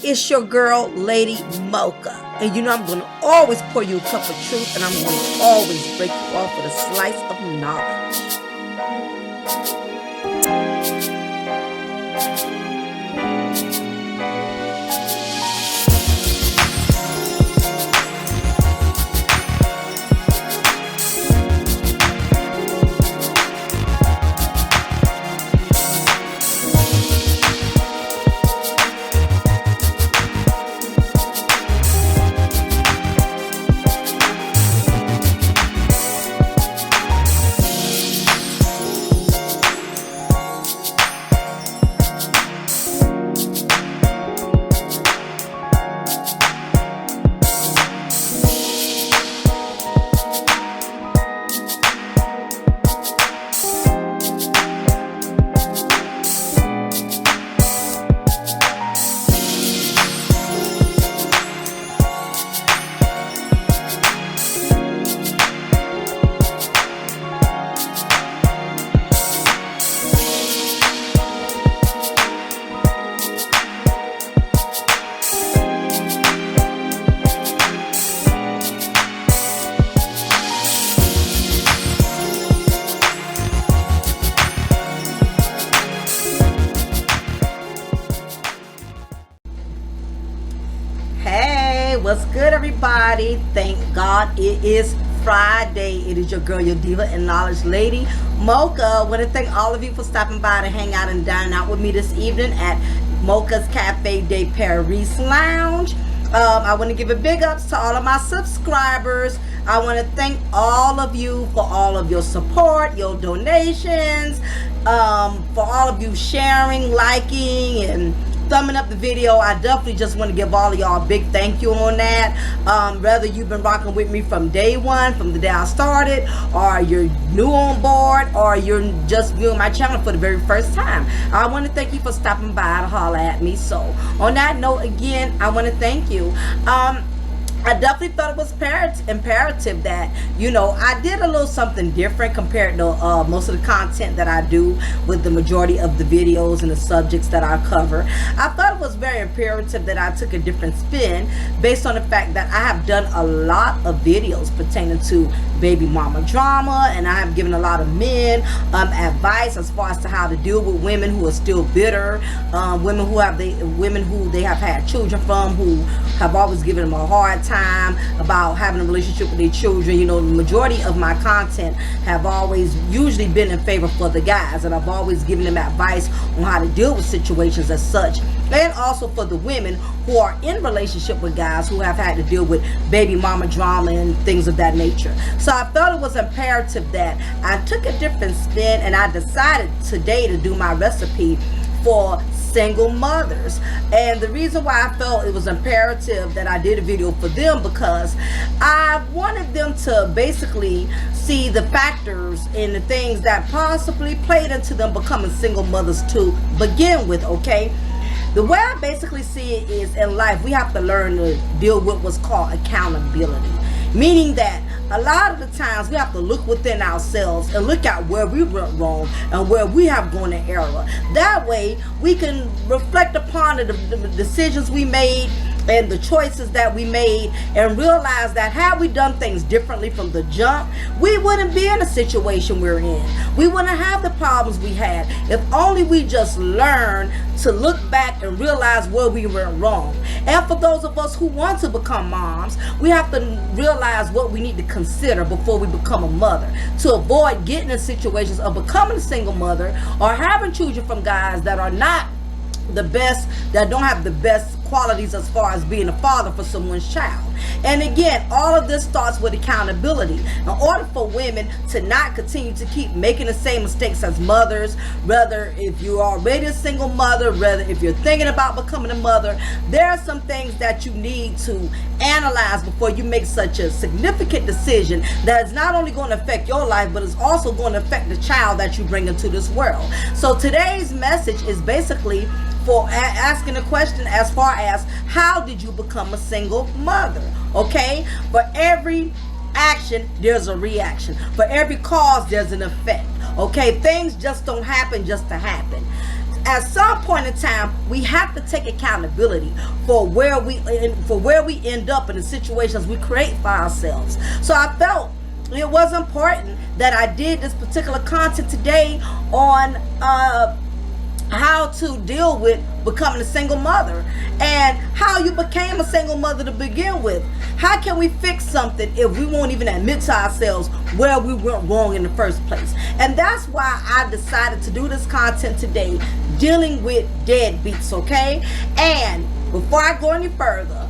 It's your girl, Lady Mocha. And you know I'm going to always pour you a cup of truth, and I'm going to always break you off with a slice of knowledge. What's good, everybody? Thank God it is Friday. It is your girl, your diva and knowledge, Lady Mocha. I want to thank all of you for stopping by to hang out and dine out with me this evening at Mocha's Cafe de Paris Lounge. I want to give a big ups to all of my subscribers. I want to thank all of you for all of your support, your donations, for all of you sharing, liking, and thumbing up the video. I definitely just want to give all of y'all a big thank you on that. Whether you've been rocking with me from day one, from the day I started, or you're new on board, or you're just viewing my channel for the very first time, I want to thank you for stopping by to holler at me. So on that note, again, I want to thank you. I definitely thought it was imperative that, you know, I did a little something different compared to most of the content that I do with the majority of the videos and the subjects that I cover. I thought it was very imperative that I took a different spin based on the fact that I have done a lot of videos pertaining to baby mama drama, and I have given a lot of men advice as far as to how to deal with women who are still bitter, women who they have had children from, who have always given them a hard time about having a relationship with their children. You know, the majority of my content have always usually been in favor for the guys, and I've always given them advice on how to deal with situations as such, and also for the women who are in relationship with guys who have had to deal with baby mama drama and things of that nature. So I felt it was imperative that I took a different spin, and I decided today to do my recipe for single mothers. And the reason why I felt it was imperative that I did a video for them, because I wanted them to basically see the factors and the things that possibly played into them becoming single mothers to begin with. Okay, the way I basically see it is, in life we have to learn to deal with what's called accountability, meaning that a lot of the times we have to look within ourselves and look at where we went wrong and where we have gone in error. That way we can reflect upon the decisions we made and the choices that we made, and realize that had we done things differently from the jump, we wouldn't be in the situation we're in. We wouldn't have the problems we had if only we just learn to look back and realize where we went wrong. And for those of us who want to become moms, we have to realize what we need to consider before we become a mother, to avoid getting in situations of becoming a single mother or having children from guys that are not the best, that don't have the best qualities as far as being a father for someone's child. And again, all of this starts with accountability. In order for women to not continue to keep making the same mistakes as mothers, whether if you're already a single mother, whether if you're thinking about becoming a mother, there are some things that you need to analyze before you make such a significant decision that is not only going to affect your life, but is also going to affect the child that you bring into this world. So today's message is basically for asking a question as far as, how did you become a single mother? Okay, for every action there's a reaction, for every cause there's an effect. Okay, things just don't happen just to happen. at some point in time, we have to take accountability for where we end up in the situations we create for ourselves. So I felt it was important that I did this particular content today on how to deal with becoming a single mother and how you became a single mother to begin with. How can we fix something if we won't even admit to ourselves where we went wrong in the first place? And that's why I decided to do this content today, dealing with deadbeats, okay? And before I go any further,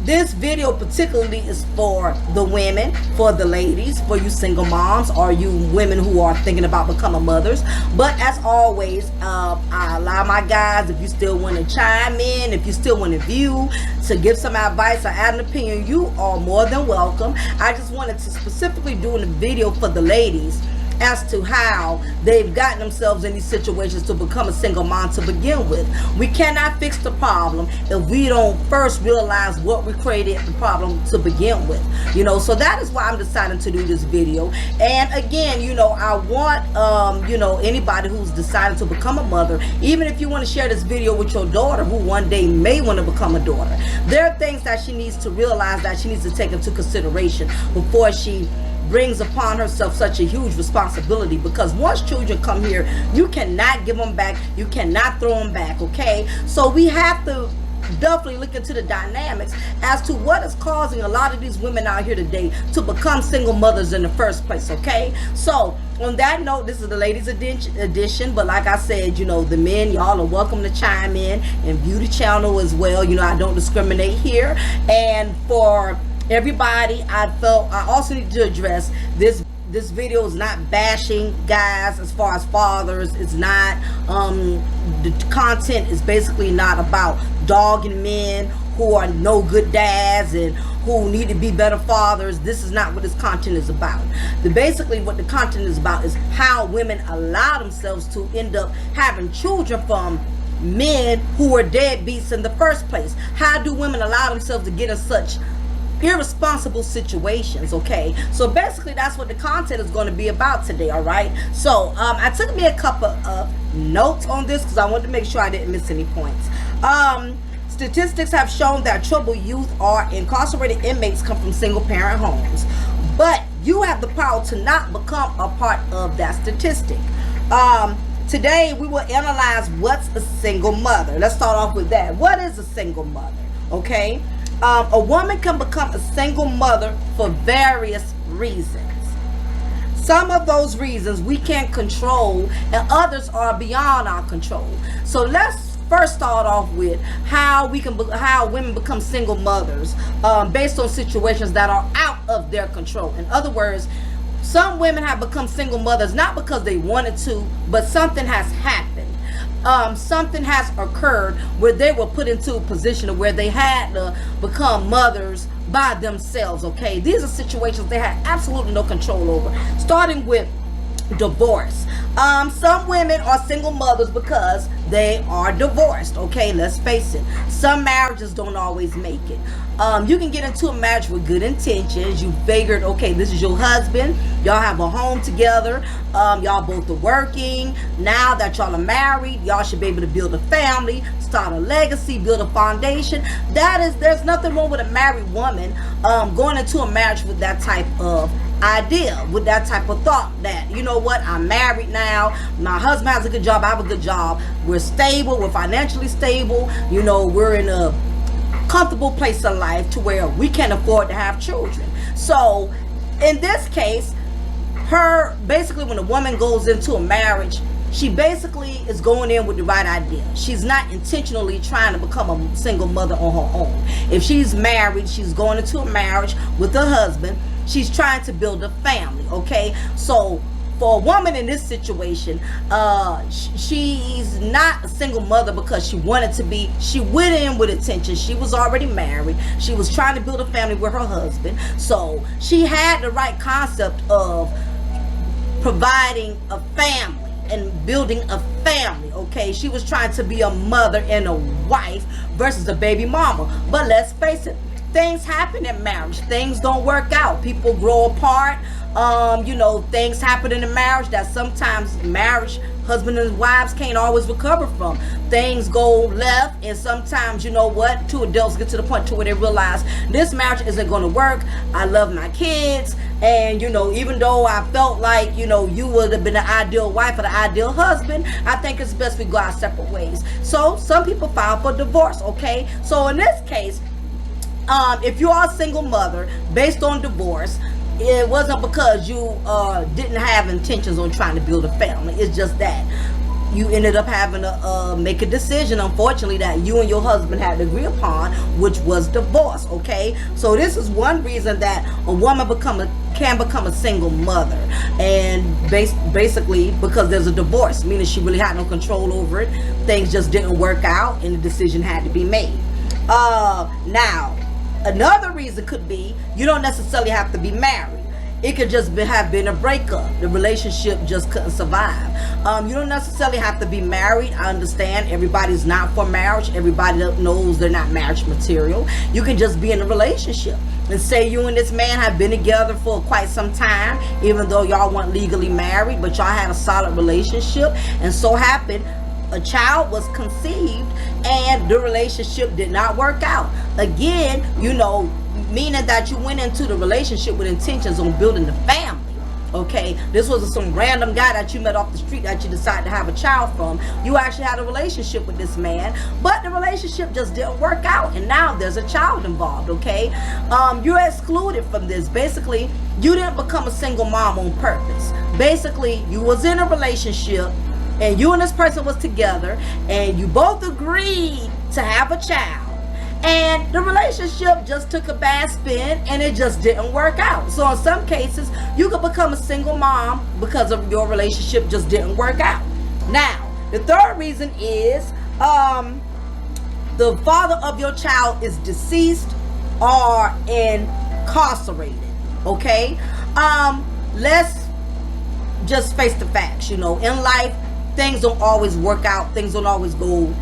this video particularly is for the women, for the ladies, for you single moms, or you women who are thinking about becoming mothers. But as always, I allow my guys, if you still want to chime in, if you still want to view, to give some advice or add an opinion, you are more than welcome. I just wanted to specifically do a video for the ladies as to how they've gotten themselves in these situations to become a single mom to begin with. We cannot fix the problem if we don't first realize what we created the problem to begin with. You know, so that is why I'm deciding to do this video. And again, you know, I want you know, anybody who's decided to become a mother, even if you want to share this video with your daughter who one day may want to become a daughter, there are things that she needs to realize that she needs to take into consideration before she brings upon herself such a huge responsibility. Because once children come here, you cannot give them back, you cannot throw them back, okay? So we have to definitely look into the dynamics as to what is causing a lot of these women out here today to become single mothers in the first place, okay? So on that note, this is the ladies edition, but like I said, you know, the men, y'all are welcome to chime in and view the channel as well. You know, I don't discriminate here. And for everybody, I felt I also need to address this video is not bashing guys as far as fathers. It's not the content is basically not about dogging men who are no good dads and who need to be better fathers. This is not what this content is about. Basically what the content is about is how women allow themselves to end up having children from men who are deadbeats in the first place. How do women allow themselves to get in such irresponsible situations, okay? So basically that's what the content is going to be about today, all right? So I took me a couple of notes on this because I wanted to make sure I didn't miss any points. Statistics have shown that troubled youth or incarcerated inmates come from single parent homes, but you have the power to not become a part of that statistic. Today we will analyze what's a single mother. Let's start off with that. What is a single mother? Okay, a woman can become a single mother for various reasons. Some of those reasons we can't control, and others are beyond our control. So let's first start off with how women become single mothers based on situations that are out of their control. In other words, some women have become single mothers not because they wanted to, but something has happened. Something has occurred where they were put into a position where they had to become mothers by themselves, okay? These are situations they had absolutely no control over, starting with divorce. Some women are single mothers because they are divorced, okay? Let's face it, some marriages don't always make it. You can get into a marriage with good intentions. You figured, okay, this is your husband, y'all have a home together, y'all both are working. Now that y'all are married, y'all should be able to build a family, start a legacy, build a foundation. There's nothing wrong with a married woman going into a marriage with that type of idea, with that type of thought that, you know what, I'm married now, my husband has a good job, I have a good job, we're stable, we're financially stable, you know, we're in a comfortable place in life to where we can afford to have children. So in this case, basically when a woman goes into a marriage, she basically is going in with the right idea. She's not intentionally trying to become a single mother on her own. If she's married, she's going into a marriage with her husband, she's trying to build a family, okay? So for a woman in this situation, she's not a single mother because she wanted to be. She went in with intention. She was already married. She was trying to build a family with her husband. So she had the right concept of providing a family and building a family, okay? She was trying to be a mother and a wife versus a baby mama. But let's face it, things happen in marriage. Things don't work out. People grow apart. You know, things happen in a marriage that sometimes husband and wives can't always recover from. Things go left, and sometimes, you know what, two adults get to the point to where they realize this marriage isn't going to work. I love my kids, and you know, even though I felt like, you know, you would have been the ideal wife or the ideal husband, I think it's best we go our separate ways. So some people file for divorce. Okay, so in this case, if you are a single mother based on divorce, it wasn't because you didn't have intentions on trying to build a family. It's just that you ended up having to make a decision, unfortunately, that you and your husband had to agree upon, which was divorce. Okay, so this is one reason that a woman can become a single mother, and basically because there's a divorce, meaning she really had no control over it. Things just didn't work out, and the decision had to be made. Now, another reason could be you don't necessarily have to be married. It could just have been a breakup. The relationship just couldn't survive. You don't necessarily have to be married. I understand everybody's not for marriage. Everybody knows they're not marriage material. You can just be in a relationship. And say you and this man have been together for quite some time, even though y'all weren't legally married, but y'all had a solid relationship. And so happened a child was conceived and the relationship did not work out. Again, you know, meaning that you went into the relationship with intentions on building the family. Okay, this wasn't some random guy that you met off the street that you decided to have a child from. You actually had a relationship with this man, but the relationship just didn't work out, and now there's a child involved. Okay, you're excluded from this. Basically, you didn't become a single mom on purpose. Basically, you was in a relationship and you and this person was together and you both agreed to have a child, and the relationship just took a bad spin and it just didn't work out. So in some cases, you could become a single mom because of your relationship just didn't work out. Now, the third reason is the father of your child is deceased or incarcerated. Okay, let's just face the facts. You know, in life, things don't always work out. Things don't always go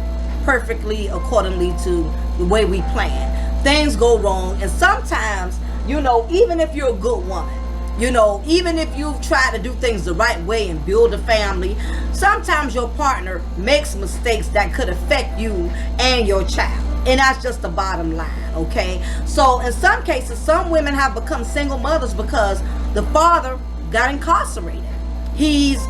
perfectly accordingly to the way we plan. Things go wrong, and sometimes, you know, even if you're a good woman, you know, even if you've tried to do things the right way and build a family, sometimes your partner makes mistakes that could affect you and your child, and that's just the bottom line. Okay, so in some cases, some women have become single mothers because the father got incarcerated. He's,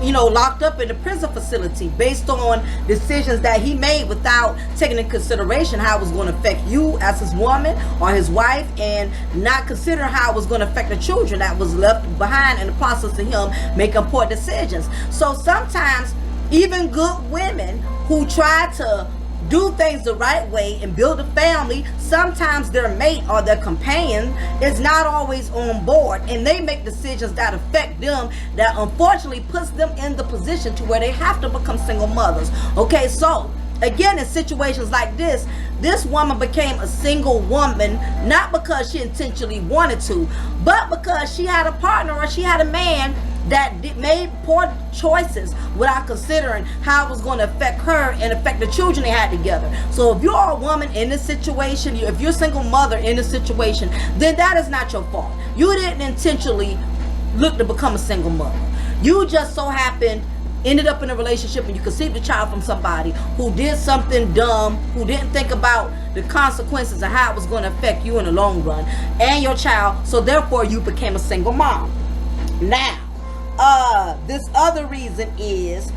you know, locked up in a prison facility based on decisions that he made without taking into consideration how it was going to affect you as his woman or his wife, and not considering how it was going to affect the children that was left behind in the process of him making poor decisions. So sometimes even good women who try to do things the right way and build a family, sometimes their mate or their companion is not always on board, and they make decisions that affect them, that unfortunately puts them in the position to where they have to become single mothers. Okay, so again, in situations like this woman became a single woman not because she intentionally wanted to, but because she had a partner or she had a man that made poor choices without considering how it was going to affect her and affect the children they had together. So if you're a woman in this situation, if you're a single mother in this situation, then that is not your fault. You didn't intentionally look to become a single mother. You just so happened ended up in a relationship and you conceived a child from somebody who did something dumb, who didn't think about the consequences of how it was going to affect you in the long run and your child. So therefore you became a single mom. Now, this other reason is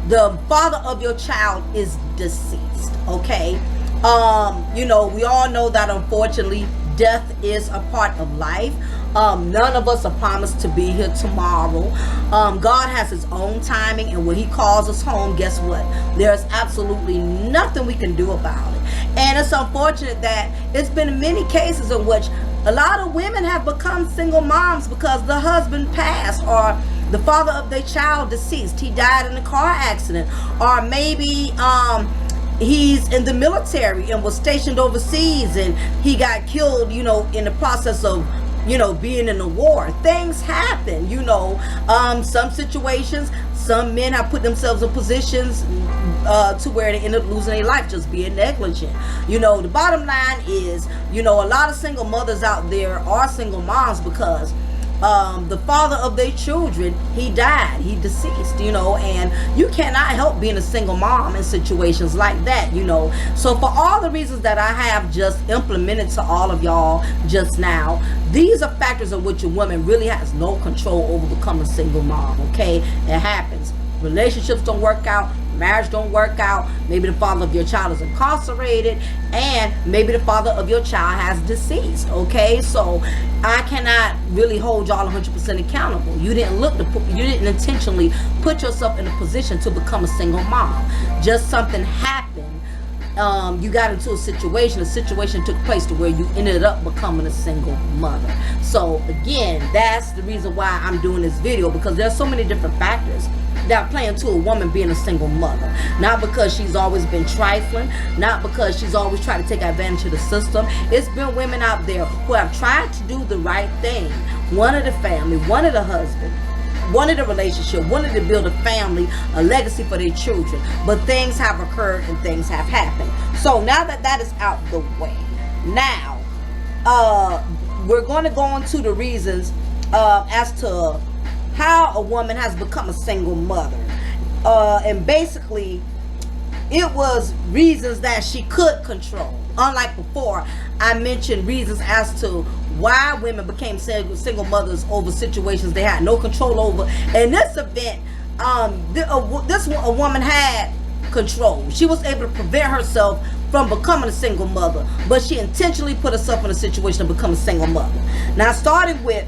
the father of your child is deceased. Okay, you know, we all know that unfortunately death is a part of life. None of us are promised to be here tomorrow. God has his own timing, and when he calls us home, guess what? There's absolutely nothing we can do about it. And it's unfortunate that it's been many cases in which a lot of women have become single moms because the husband passed, or the father of their child deceased. He died in a car accident, or maybe he's in the military and was stationed overseas and he got killed, you know, in the process of, you know, being in the war. Things happen, you know. Some situations, some men have put themselves in positions to where they end up losing their life just being negligent. You know, the bottom line is, you know, a lot of single mothers out there are single moms because the father of their children, he died, he deceased, and you cannot help being a single mom in situations like that. So for all the reasons that I have just implemented to all of y'all just now, these are factors in which a woman really has no control over becoming a single mom. Okay, it happens. Relationships don't work out, marriage don't work out, maybe the father of your child is incarcerated, and maybe the father of your child has deceased. Okay, so I cannot really hold y'all 100% accountable. You didn't intentionally put yourself in a position to become a single mom. Just something happened. You got into a situation took place to where you ended up becoming a single mother. So again, that's the reason why I'm doing this video, because there's so many different factors that play into a woman being a single mother. Not because she's always been trifling, not because she's always tried to take advantage of the system. It's been women out there who have tried to do the right thing, wanted the family, wanted a husband, wanted a relationship, wanted to build a family, a legacy for their children, but things have occurred and things have happened. So now that that is out the way, now we're going to go into the reasons as to how a woman has become a single mother. And basically, it was reasons that she could control. Unlike before, I mentioned reasons as to why women became single mothers over situations they had no control over. In this event, a woman had control. She was able to prevent herself from becoming a single mother, but she intentionally put herself in a situation to become a single mother. Now, starting with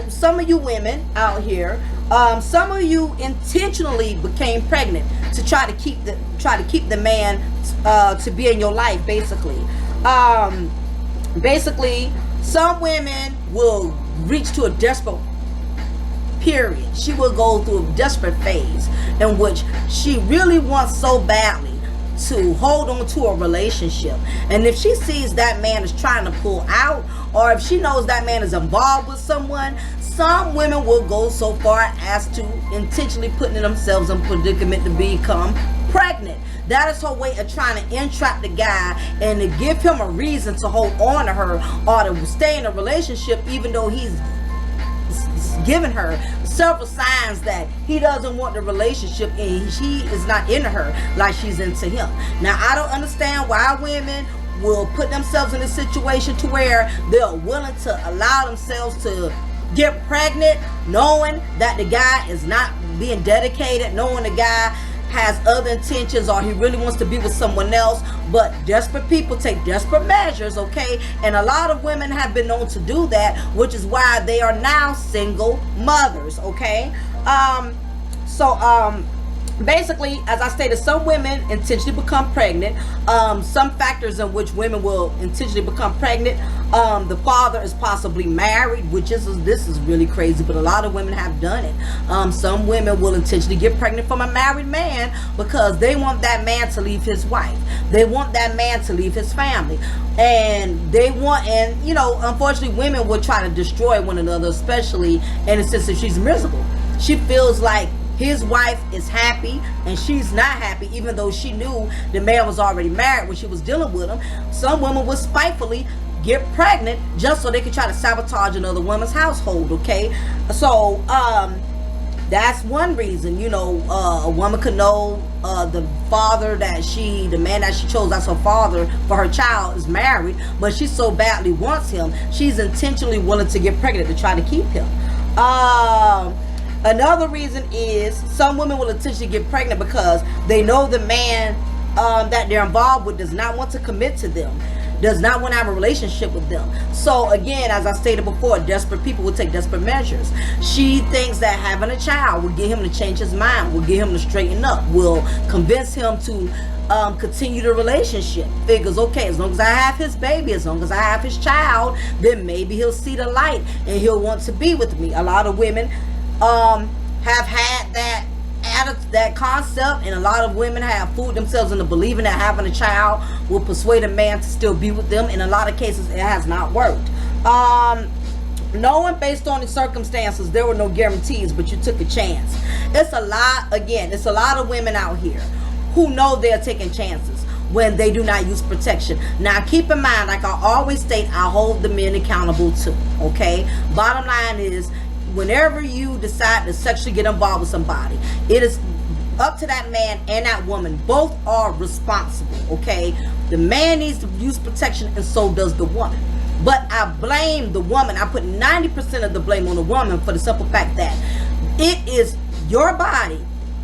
some of you women out here, some of you intentionally became pregnant to try to keep the man to be in your life. Basically, some women will reach to a desperate period. She will go through a desperate phase in which she really wants so badly to hold on to a relationship, and if she sees that man is trying to pull out, or if she knows that man is involved with someone, some women will go so far as to intentionally putting themselves in predicament to become pregnant. That is her way of trying to entrap the guy and to give him a reason to hold on to her or to stay in a relationship, even though he's given her several signs that he doesn't want the relationship and he is not into her like she's into him. Now, I don't understand why women will put themselves in a situation to where they're willing to allow themselves to get pregnant knowing that the guy is not being dedicated, knowing the guy has other intentions or he really wants to be with someone else. But desperate people take desperate measures, okay? And a lot of women have been known to do that, which is why they are now single mothers, okay? Basically, as I stated, some women intentionally become pregnant. Some factors in which women will intentionally become pregnant. The father is possibly married, which this is really crazy, but a lot of women have done it. Some women will intentionally get pregnant from a married man because they want that man to leave his wife. They want that man to leave his family. And unfortunately, women will try to destroy one another, especially in a sense if she's miserable. She feels like his wife is happy and she's not happy, even though she knew the man was already married when she was dealing with him. Some women will spitefully get pregnant just so they can try to sabotage another woman's household, okay? So that's one reason. A woman could know the man that she chose as her father for her child is married, but she so badly wants him, she's intentionally willing to get pregnant to try to keep him. Another reason is some women will intentionally get pregnant because they know the man that they're involved with does not want to commit to them, does not want to have a relationship with them. So again, as I stated before, desperate people will take desperate measures. She thinks that having a child will get him to change his mind, will get him to straighten up, will convince him to continue the relationship. Figures, okay, as long as I have his baby, as long as I have his child, then maybe he'll see the light and he'll want to be with me. A lot of women have had that concept, and a lot of women have fooled themselves into believing that having a child will persuade a man to still be with them. In a lot of cases, it has not worked. Knowing based on the circumstances, there were no guarantees, but you took a chance. It's a lot of women out here who know they're taking chances. when they do not use protection. Now keep in mind, like I always state, I hold the men accountable too, okay? Bottom line is, whenever you decide to sexually get involved with somebody, it is up to that man and that woman. Both are responsible, okay? The man needs to use protection, and so does the woman. But I blame the woman. I put 90% of the blame on the woman, for the simple fact that it is your body.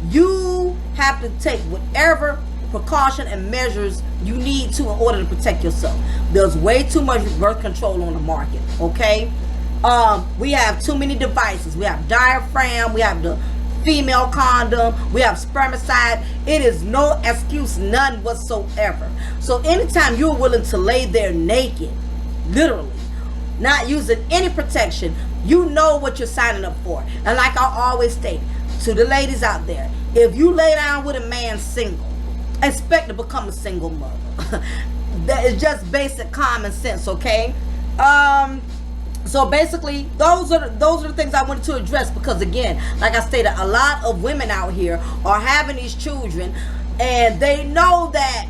You have to take whatever precaution and measures you need to in order to protect yourself. There's way too much birth control on the market, okay? We have too many devices. We have diaphragm, we have the female condom, we have spermicide. It is no excuse, none whatsoever. So anytime you're willing to lay there naked, literally, not using any protection, you know what you're signing up for. And like I always state to the ladies out there, if you lay down with a man single, expect to become a single mother. That is just basic common sense, okay? So basically, those are the things I wanted to address, because again, like I stated, a lot of women out here are having these children, and they know that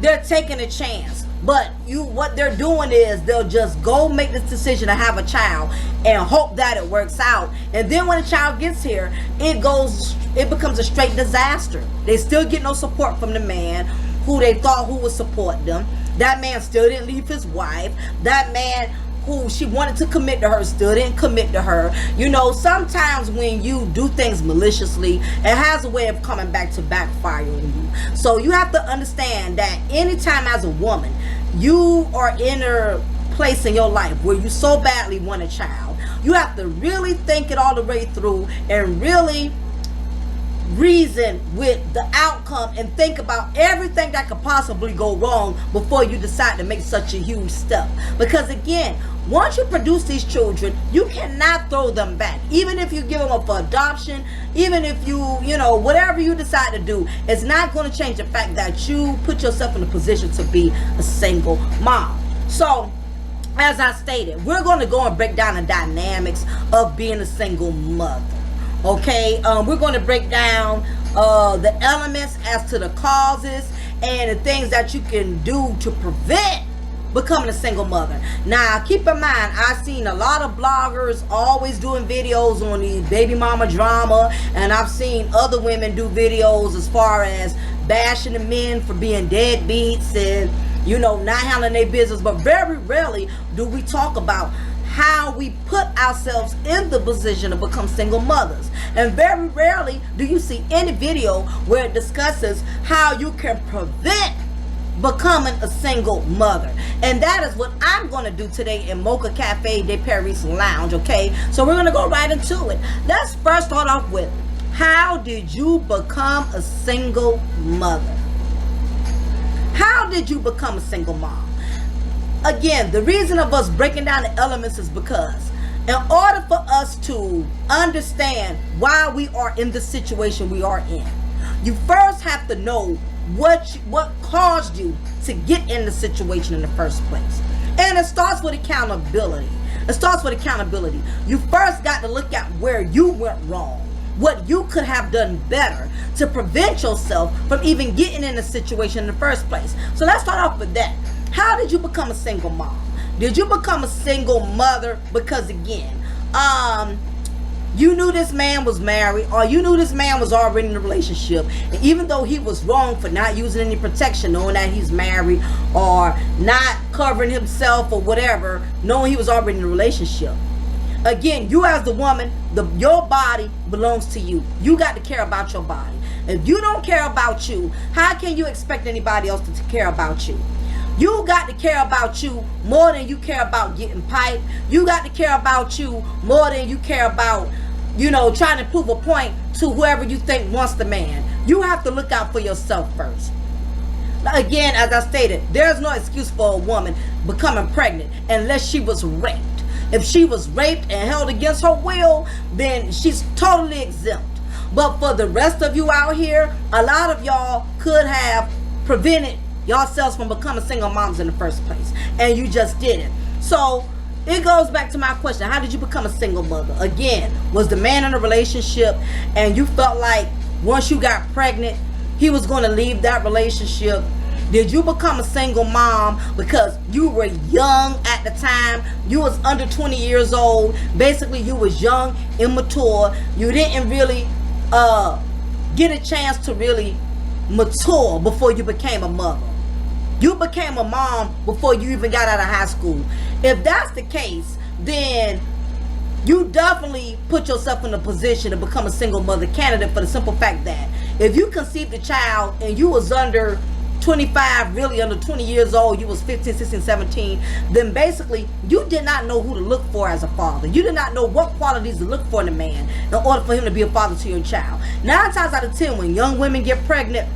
they're taking a chance. But what they're doing is they'll just go make this decision to have a child and hope that it works out. And then when the child gets here, it becomes a straight disaster. They still get no support from the man who they thought who would support them. That man still didn't leave his wife. That man who she wanted to commit to her still didn't commit to her. You know, sometimes when you do things maliciously, it has a way of coming back to backfire on you. So you have to understand that anytime as a woman you are in a place in your life where you so badly want a child, you have to really think it all the way through and really reason with the outcome and think about everything that could possibly go wrong before you decide to make such a huge step. Because again, once you produce these children, you cannot throw them back. Even if you give them up for adoption, even if you know, whatever you decide to do, it's not going to change the fact that you put yourself in a position to be a single mom. So as I stated, we're going to go and break down the dynamics of being a single mother. Okay, we're going to break down the elements as to the causes and the things that you can do to prevent becoming a single mother. Now, keep in mind, I've seen a lot of bloggers always doing videos on the baby mama drama, and I've seen other women do videos as far as bashing the men for being deadbeats and, you know, not handling their business. But very rarely do we talk about how we put ourselves in the position to become single mothers. And very rarely do you see any video where it discusses how you can prevent becoming a single mother. And that is what I'm going to do today in Mocha Cafe de Paris Lounge, okay? So we're going to go right into it. Let's first start off with, how did you become a single mother? How did you become a single mom? Again, the reason of us breaking down the elements is because in order for us to understand why we are in the situation we are in, you first have to know what caused you to get in the situation in the first place. And it starts with accountability. You first got to look at where you went wrong, what you could have done better to prevent yourself from even getting in the situation in the first place. So let's start off with that. How did you become a single mom? Did you become a single mother because, again, you knew this man was married, or you knew this man was already in a relationship, and even though he was wrong for not using any protection, knowing that he's married, or not covering himself or whatever, knowing he was already in a relationship, again, you as the woman, your body belongs to you. You got to care about your body. If you don't care about you, how can you expect anybody else to care about you? You got to care about you more than you care about getting piped. You got to care about you more than you care about, you know, trying to prove a point to whoever you think wants the man. You have to look out for yourself first. Again, as I stated, there's no excuse for a woman becoming pregnant unless she was raped. If she was raped and held against her will, then she's totally exempt. But for the rest of you out here, a lot of y'all could have prevented yourselves from becoming single moms in the first place, and you just didn't. So it goes back to my question, how did you become a single mother? Again, was the man in a relationship and you felt like once you got pregnant he was going to leave that relationship? Did you become a single mom because you were young at the time? You was under 20 years old. Basically, you was young, immature. You didn't really get a chance to really mature before you became a mother. You became a mom before you even got out of high school. If that's the case, then you definitely put yourself in a position to become a single mother candidate, for the simple fact that if you conceived a child and you was under 25, really under 20 years old, you was 15, 16, 17, then basically you did not know who to look for as a father. You did not know what qualities to look for in a man in order for him to be a father to your child. 9 times out of 10, when young women get pregnant,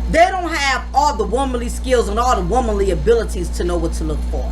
they don't have all the womanly skills and all the womanly abilities to know what to look for.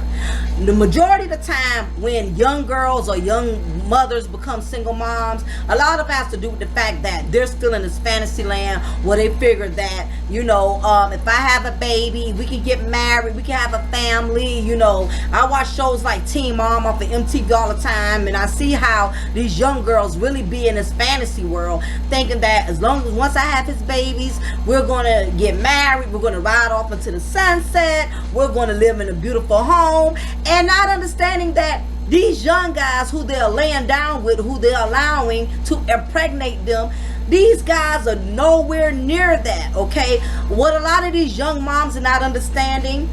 The majority of the time when young girls or young mothers become single moms, a lot of it has to do with the fact that they're still in this fantasy land where they figure that, if I have a baby, we can get married, we can have a family. I watch shows like Teen Mom off of MTV all the time, and I see how these young girls really be in this fantasy world, thinking that as long as once I have his babies, we're going to get married, we're going to ride off into the sunset, we're going to live in a beautiful home, and not understanding that these young guys who they're laying down with, who they're allowing to impregnate them, these guys are nowhere near that, okay? What a lot of these young moms are not understanding,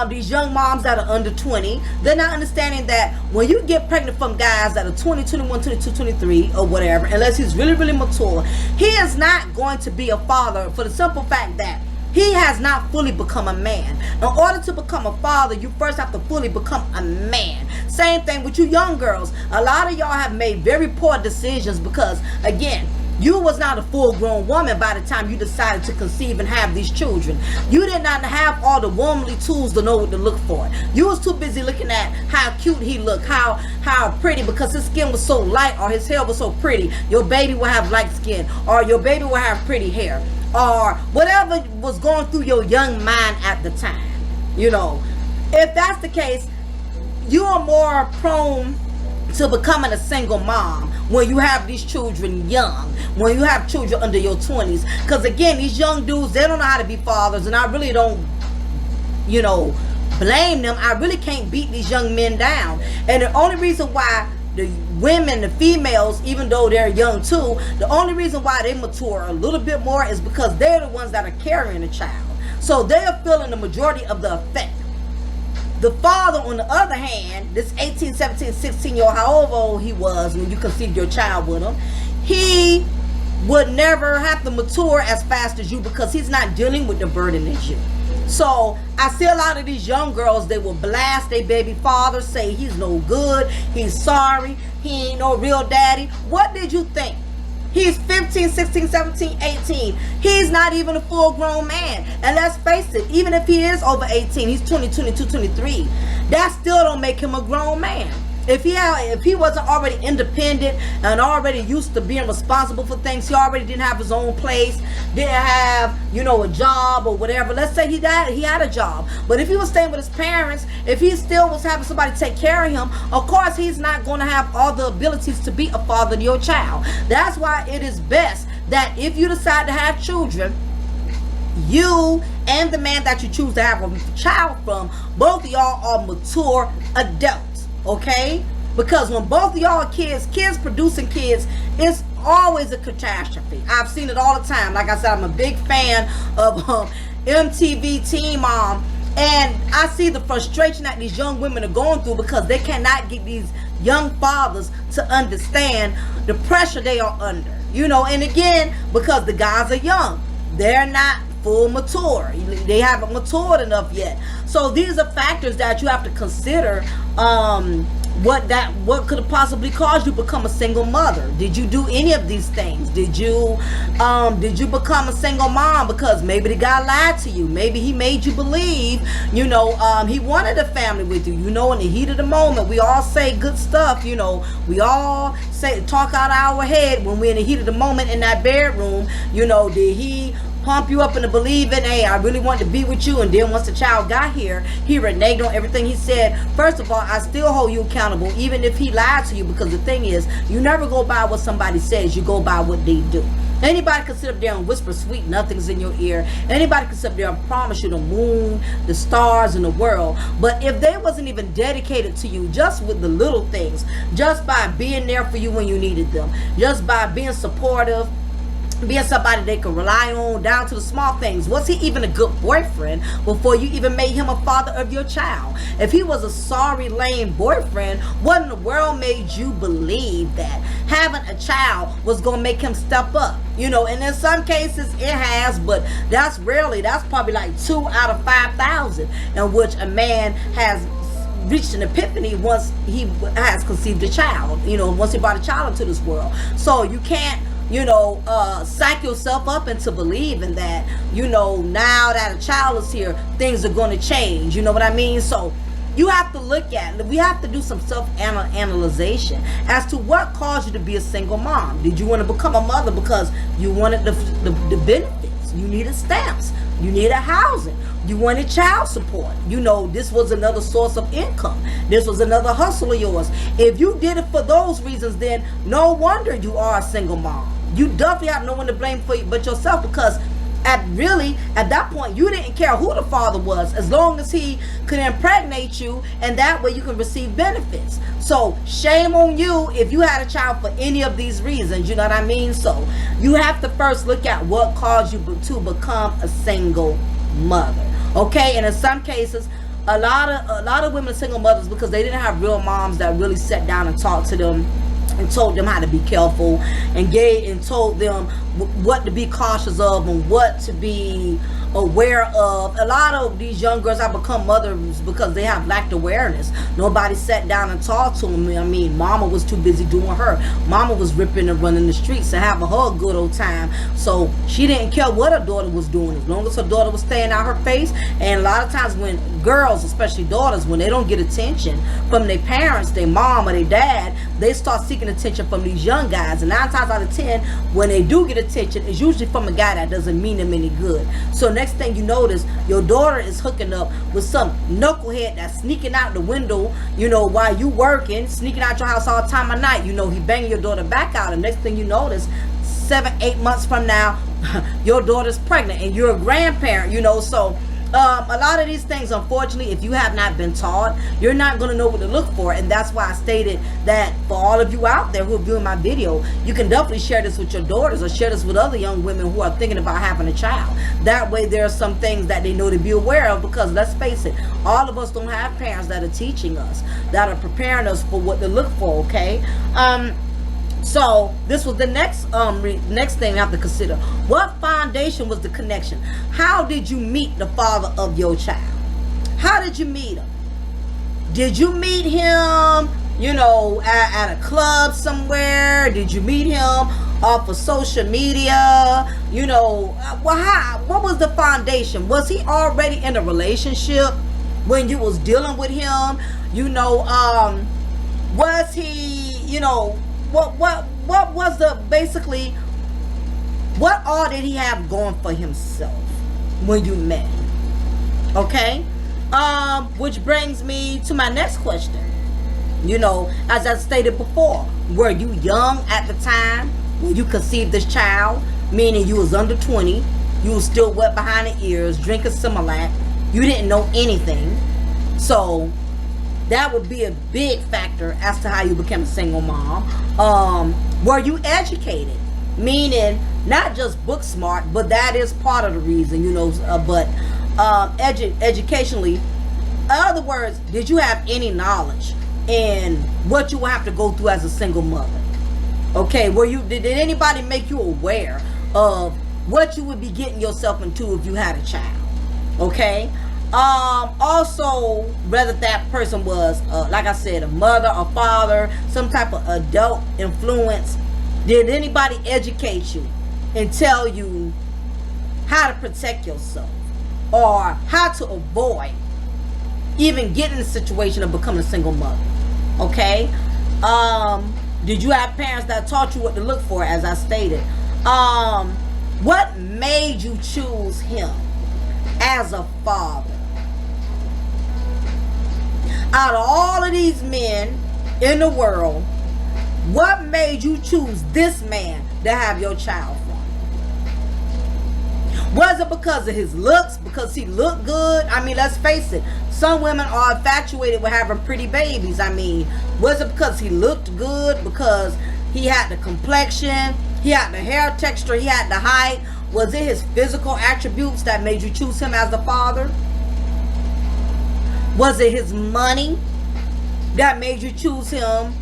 these young moms that are under 20, they're not understanding that when you get pregnant from guys that are 20, 21, 22, 23 or whatever, unless he's really, really mature, he is not going to be a father, for the simple fact that he has not fully become a man. In order to become a father, you first have to fully become a man. Same thing with you young girls. A lot of y'all have made very poor decisions because, again, you was not a full-grown woman by the time you decided to conceive and have these children. You did not have all the womanly tools to know what to look for. You was too busy looking at how cute he looked, how pretty, because his skin was so light or his hair was so pretty. Your baby will have light skin, or your baby will have pretty hair, or whatever was going through your young mind at the time. If that's the case, you are more prone to becoming a single mom when you have these children young, when you have children under your 20s. Because again, these young dudes, they don't know how to be fathers, and I really don't blame them. I really can't beat these young men down. And the only reason why the women, the females, even though they're young too, the only reason why they mature a little bit more is because they're the ones that are carrying the child, so they are feeling the majority of the effect. The father, on the other hand, this 18, 17, 16-year-old, however old he was when you conceived your child with him, he would never have to mature as fast as you because he's not dealing with the burden as you. So I see a lot of these young girls, they will blast their baby father, say he's no good, he's sorry, he ain't no real daddy. What did you think? He's 15, 16, 17, 18. He's not even a full-grown man. And let's face it, even if he is over 18, he's 20, 22, 23. That still don't make him a grown man. If he wasn't already independent and already used to being responsible for things, he already didn't have his own place, didn't have, a job or whatever. Let's say he had a job. But if he was staying with his parents, if he still was having somebody take care of him, of course he's not going to have all the abilities to be a father to your child. That's why it is best that if you decide to have children, you and the man that you choose to have a child from, both of y'all are mature adults. Okay? Because when both of y'all are kids producing kids, it's always a catastrophe. I've seen it all the time. Like I said, I'm a big fan of MTV Teen Mom, and I see the frustration that these young women are going through because they cannot get these young fathers to understand the pressure they are under. And again, because the guys are young, they're not full mature. They haven't matured enough yet. So these are factors that you have to consider. What could have possibly caused you to become a single mother? Did you do any of these things? Did you become a single mom because maybe the guy lied to you? Maybe he made you believe, he wanted a family with you. In the heat of the moment, we all say good stuff. We all talk out of our head when we're in the heat of the moment in that bedroom. Did he pump you up into believing, hey, I really want to be with you, and then once the child got here, he reneged on everything he said? First of all, I still hold you accountable, even if he lied to you, because the thing is, you never go by what somebody says, you go by what they do. Anybody can sit up there and whisper sweet nothings in your ear. Anybody can sit up there and promise you the moon, the stars, and the world. But if they wasn't even dedicated to you, just with the little things, just by being there for you when you needed them, just by being supportive, being somebody they can rely on, down to the small things. Was he even a good boyfriend before you even made him a father of your child? If he was a sorry, lame boyfriend, what in the world made you believe that having a child was going to make him step up? You know, and in some cases it has, but that's probably like 2 out of 5,000 in which a man has reached an epiphany once he has conceived a child, you know, once he brought a child into this world. So you can't, you know, psych yourself up into believing that, you know, now that a child is here, things are going to change. You know what I mean? So you have to look at, we have to do some self-analyzation as to what caused you to be a single mom. Did you want to become a mother because you wanted the benefits? You needed stamps. You needed housing. You wanted child support. You know, this was another source of income. This was another hustle of yours. If you did it for those reasons, then no wonder you are a single mom. You definitely have no one to blame for you but yourself, because at that point you didn't care who the father was, as long as he could impregnate you, and that way you can receive benefits. So shame on you if you had a child for any of these reasons. You know what I mean? So you have to first look at what caused you to become a single mother. Okay? And in some cases, a lot of women are single mothers because they didn't have real moms that really sat down and talked to them and told them how to be careful, and told them what to be cautious of and what to be aware of. A lot of these young girls have become mothers because they have lacked awareness. Nobody sat down and talked to them. I mean, mama was too busy doing her. Mama was ripping and running the streets and having her a good old time. So she didn't care what her daughter was doing, as long as her daughter was staying out her face. And a lot of times when girls, especially daughters, when they don't get attention from their parents, their mom or their dad, they start seeking attention from these young guys. And 9 times out of 10, when they do get attention, it's usually from a guy that doesn't mean them any good. So next thing you notice, your daughter is hooking up with some knucklehead that's sneaking out the window, you know, while you working, sneaking out your house all the time of night. You know, he banging your daughter back out, and next thing you notice, 7-8 months from now, your daughter's pregnant and you're a grandparent, you know. So a lot of these things, unfortunately, if you have not been taught, you're not going to know what to look for. And that's why I stated that for all of you out there who are viewing my video, you can definitely share this with your daughters or share this with other young women who are thinking about having a child. That way there are some things that they know to be aware of, because let's face it, all of us don't have parents that are teaching us, that are preparing us for what to look for. Okay. So this was the next thing we have to consider. What foundation was the connection? How did you meet the father of your child? How did you meet him? Did you meet him, you know, at a club somewhere? Did you meet him off of social media? You know, what was the foundation? Was he already in a relationship when you was dealing with him? You know, was he, you know, what was the, basically, what all did he have going for himself when you met him? Okay? Which brings me to my next question. You know, as I stated before, were you young at the time when you conceived this child? Meaning you was under 20, you was still wet behind the ears, drinking Similac, you didn't know anything. So that would be a big factor as to how you became a single mom. Were you educated? Meaning, not just book smart, but that is part of the reason, you know, but educationally. In other words, did you have any knowledge in what you will have to go through as a single mother? Okay, did anybody make you aware of what you would be getting yourself into if you had a child? Okay. Also, whether that person was, like I said, a mother, a father, some type of adult influence, did anybody educate you and tell you how to protect yourself or how to avoid even getting in the situation of becoming a single mother? Okay. Did you have parents that taught you what to look for, as I stated? What made you choose him as a father? Out of all of these men in the world, what made you choose this man to have your child from? Was it because of his looks? Because he looked good? I mean, let's face it. Some women are infatuated with having pretty babies. I mean, was it because he looked good? Because he had the complexion? He had the hair texture? He had the height? Was it his physical attributes that made you choose him as the father? Was it his money that made you choose him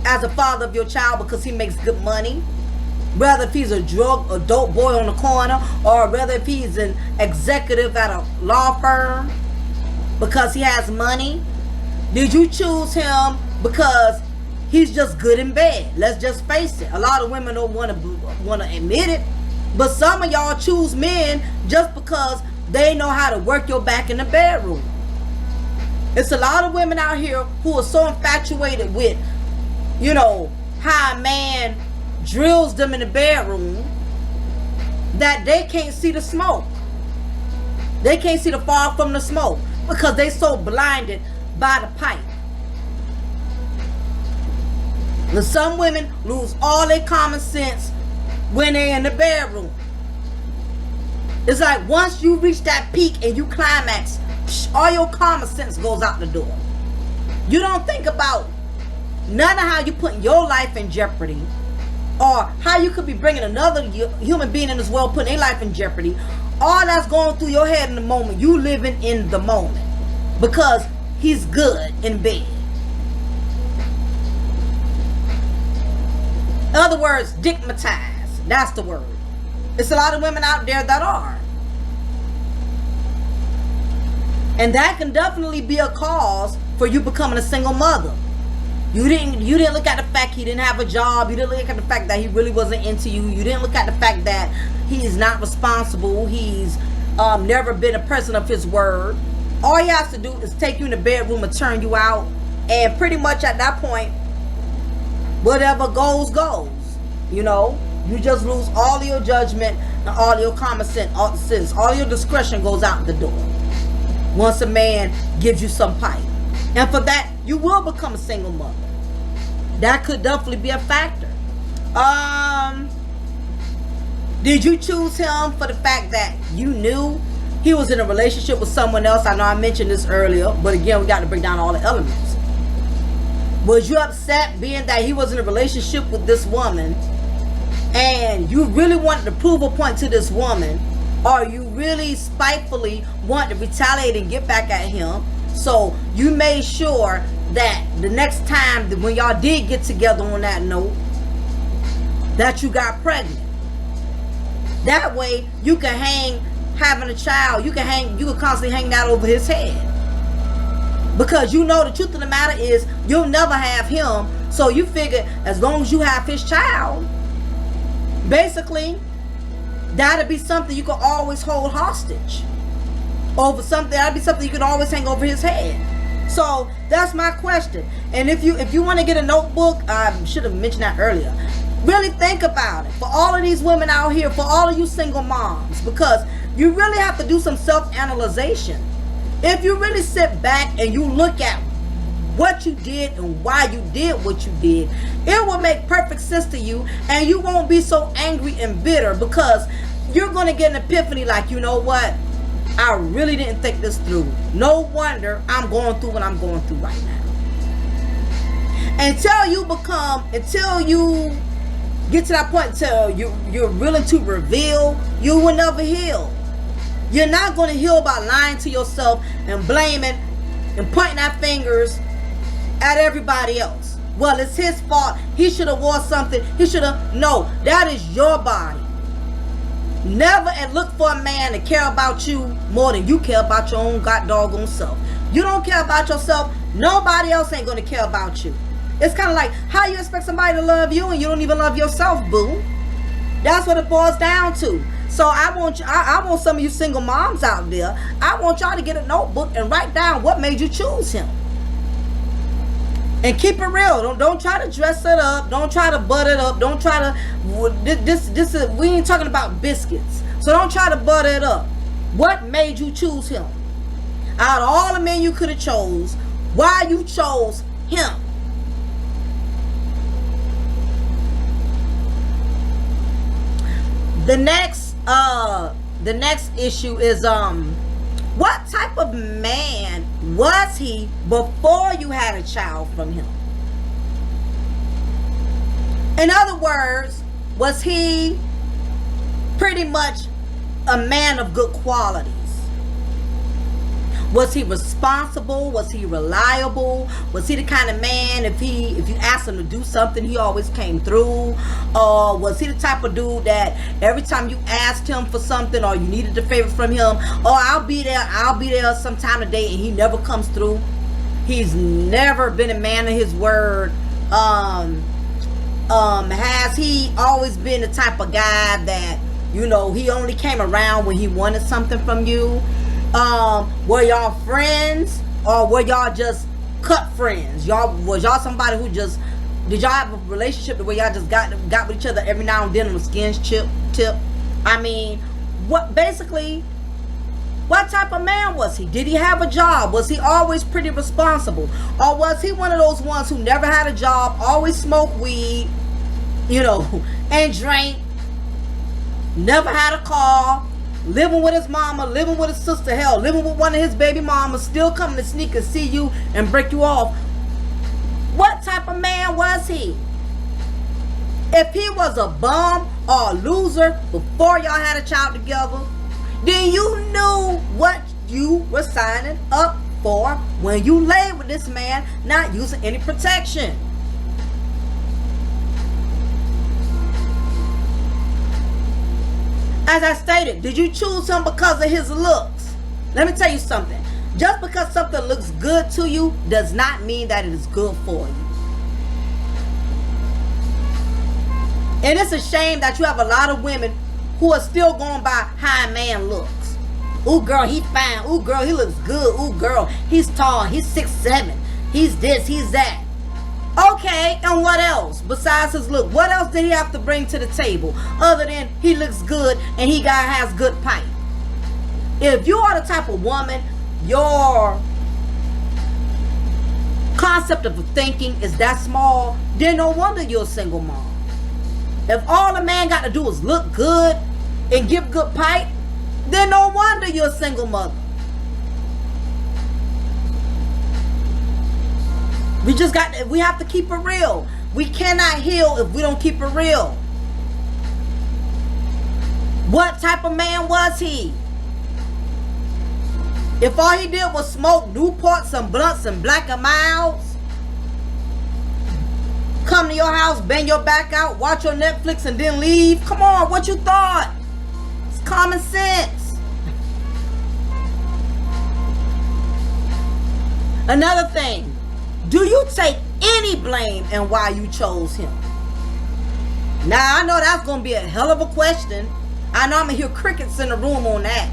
as a father of your child because he makes good money? Whether if he's a dope boy on the corner, or whether if he's an executive at a law firm because he has money. Did you choose him because he's just good in bed? Let's just face it. A lot of women don't want to admit it, but some of y'all choose men just because they know how to work your back in the bedroom. It's a lot of women out here who are so infatuated with, you know, how a man drills them in the bedroom that they can't see the smoke. They can't see the fog from the smoke because they so blinded by the pipe. And some women lose all their common sense when they're in the bedroom. It's like once you reach that peak and you climax, all your common sense goes out the door. You don't think about none of how you put your life in jeopardy, or how you could be bringing another human being in this world, putting their life in jeopardy. All that's going through your head in the moment. You living in the moment because he's good in bed. In other words, dickmatized. That's the word. It's a lot of women out there that are. And that can definitely be a cause for you becoming a single mother. You didn't look at the fact he didn't have a job. You didn't look at the fact that he really wasn't into you. You didn't look at the fact that he's not responsible. He's never been a person of his word. All he has to do is take you in the bedroom and turn you out. And pretty much at that point, whatever goes, goes. You know, you just lose all of your judgment and all of your common sense. All your discretion goes out the door once a man gives you some pipe. And for that, you will become a single mother. That could definitely be a factor. Did you choose him for the fact that you knew he was in a relationship with someone else? I know I mentioned this earlier, but again, we got to break down all the elements. Was you upset being that he was in a relationship with this woman and you really wanted to prove a point to this woman, or you really spitefully wanted to retaliate and get back at him? So you made sure that the next time that when y'all did get together on that note, that you got pregnant. That way you can having a child, you can constantly hang that over his head. Because you know the truth of the matter is you'll never have him. So you figure as long as you have his child, basically that'll be something you can always hold hostage. Over something, that'd be something you could always hang over his head. So that's my question. And if you want to get a notebook, I should have mentioned that earlier. Really think about it. For all of these women out here, for all of you single moms, because you really have to do some self-analyzation. If you really sit back and you look at what you did and why you did what you did, it will make perfect sense to you, and you won't be so angry and bitter, because you're going to get an epiphany like, you know what? I really didn't think this through. No wonder I'm going through what I'm going through right now. Until you get to that point, until you're willing to reveal, you will never heal. You're not going to heal by lying to yourself and blaming and pointing our fingers at everybody else. Well, it's his fault. He should have wore something. He should have. No, that is your body. Never and look for a man to care about you more than you care about your own god doggone self. You don't care about yourself, nobody else ain't gonna care about you. It's kind of like how you expect somebody to love you and you don't even love yourself, boo. That's what it boils down to. So I want some of you single moms out there, I want y'all to get a notebook and write down what made you choose him. And keep it real. Don't try to dress it up. Don't try to butter it up. Don't try to. We ain't talking about biscuits. So don't try to butter it up. What made you choose him? Out of all the men you could have chose, why you chose him? The next The next issue is what type of man was he before you had a child from him? In other words, was he pretty much a man of good qualities? Was he responsible? Was he reliable? Was he the kind of man, if you asked him to do something, he always came through? Or was he the type of dude that every time you asked him for something or you needed a favor from him, oh, I'll be there sometime today, and he never comes through? He's never been a man of his word. Has he always been the type of guy that, you know, he only came around when he wanted something from you? Were y'all friends, or were y'all just cut friends? Was y'all somebody who just, did y'all have a relationship where y'all just got with each other every now and then on the skins tip? I mean, what type of man was he? Did he have a job? Was he always pretty responsible? Or was he one of those ones who never had a job, always smoked weed, you know, and drank, never had a car, living with his mama, living with his sister, hell, living with one of his baby mamas, still coming to sneak and see you and break you off? What type of man was he? If he was a bum or a loser before y'all had a child together, then you knew what you were signing up for when you lay with this man, not using any protection. As I stated, did you choose him because of his looks? Let me tell you something. Just because something looks good to you does not mean that it is good for you. And it's a shame that you have a lot of women who are still going by how a man looks. Ooh, girl, he fine. Ooh, girl, he looks good. Ooh, girl, he's tall. He's 6'7". He's this, he's that. Okay, and what else besides his look? What else did he have to bring to the table other than he looks good and he has good pipe? If you are the type of woman, your concept of thinking is that small, then no wonder you're a single mom. If all a man got to do is look good and give good pipe, then no wonder you're a single mother. We have to keep it real. We cannot heal if we don't keep it real. What type of man was he? If all he did was smoke Newports and blunts and Black and Milds, come to your house, bang your back out, watch your Netflix and then leave, come on, what you thought? It's common sense. Another thing, do you take any blame in why you chose him? Now, I know that's going to be a hell of a question. I know I'm going to hear crickets in the room on that.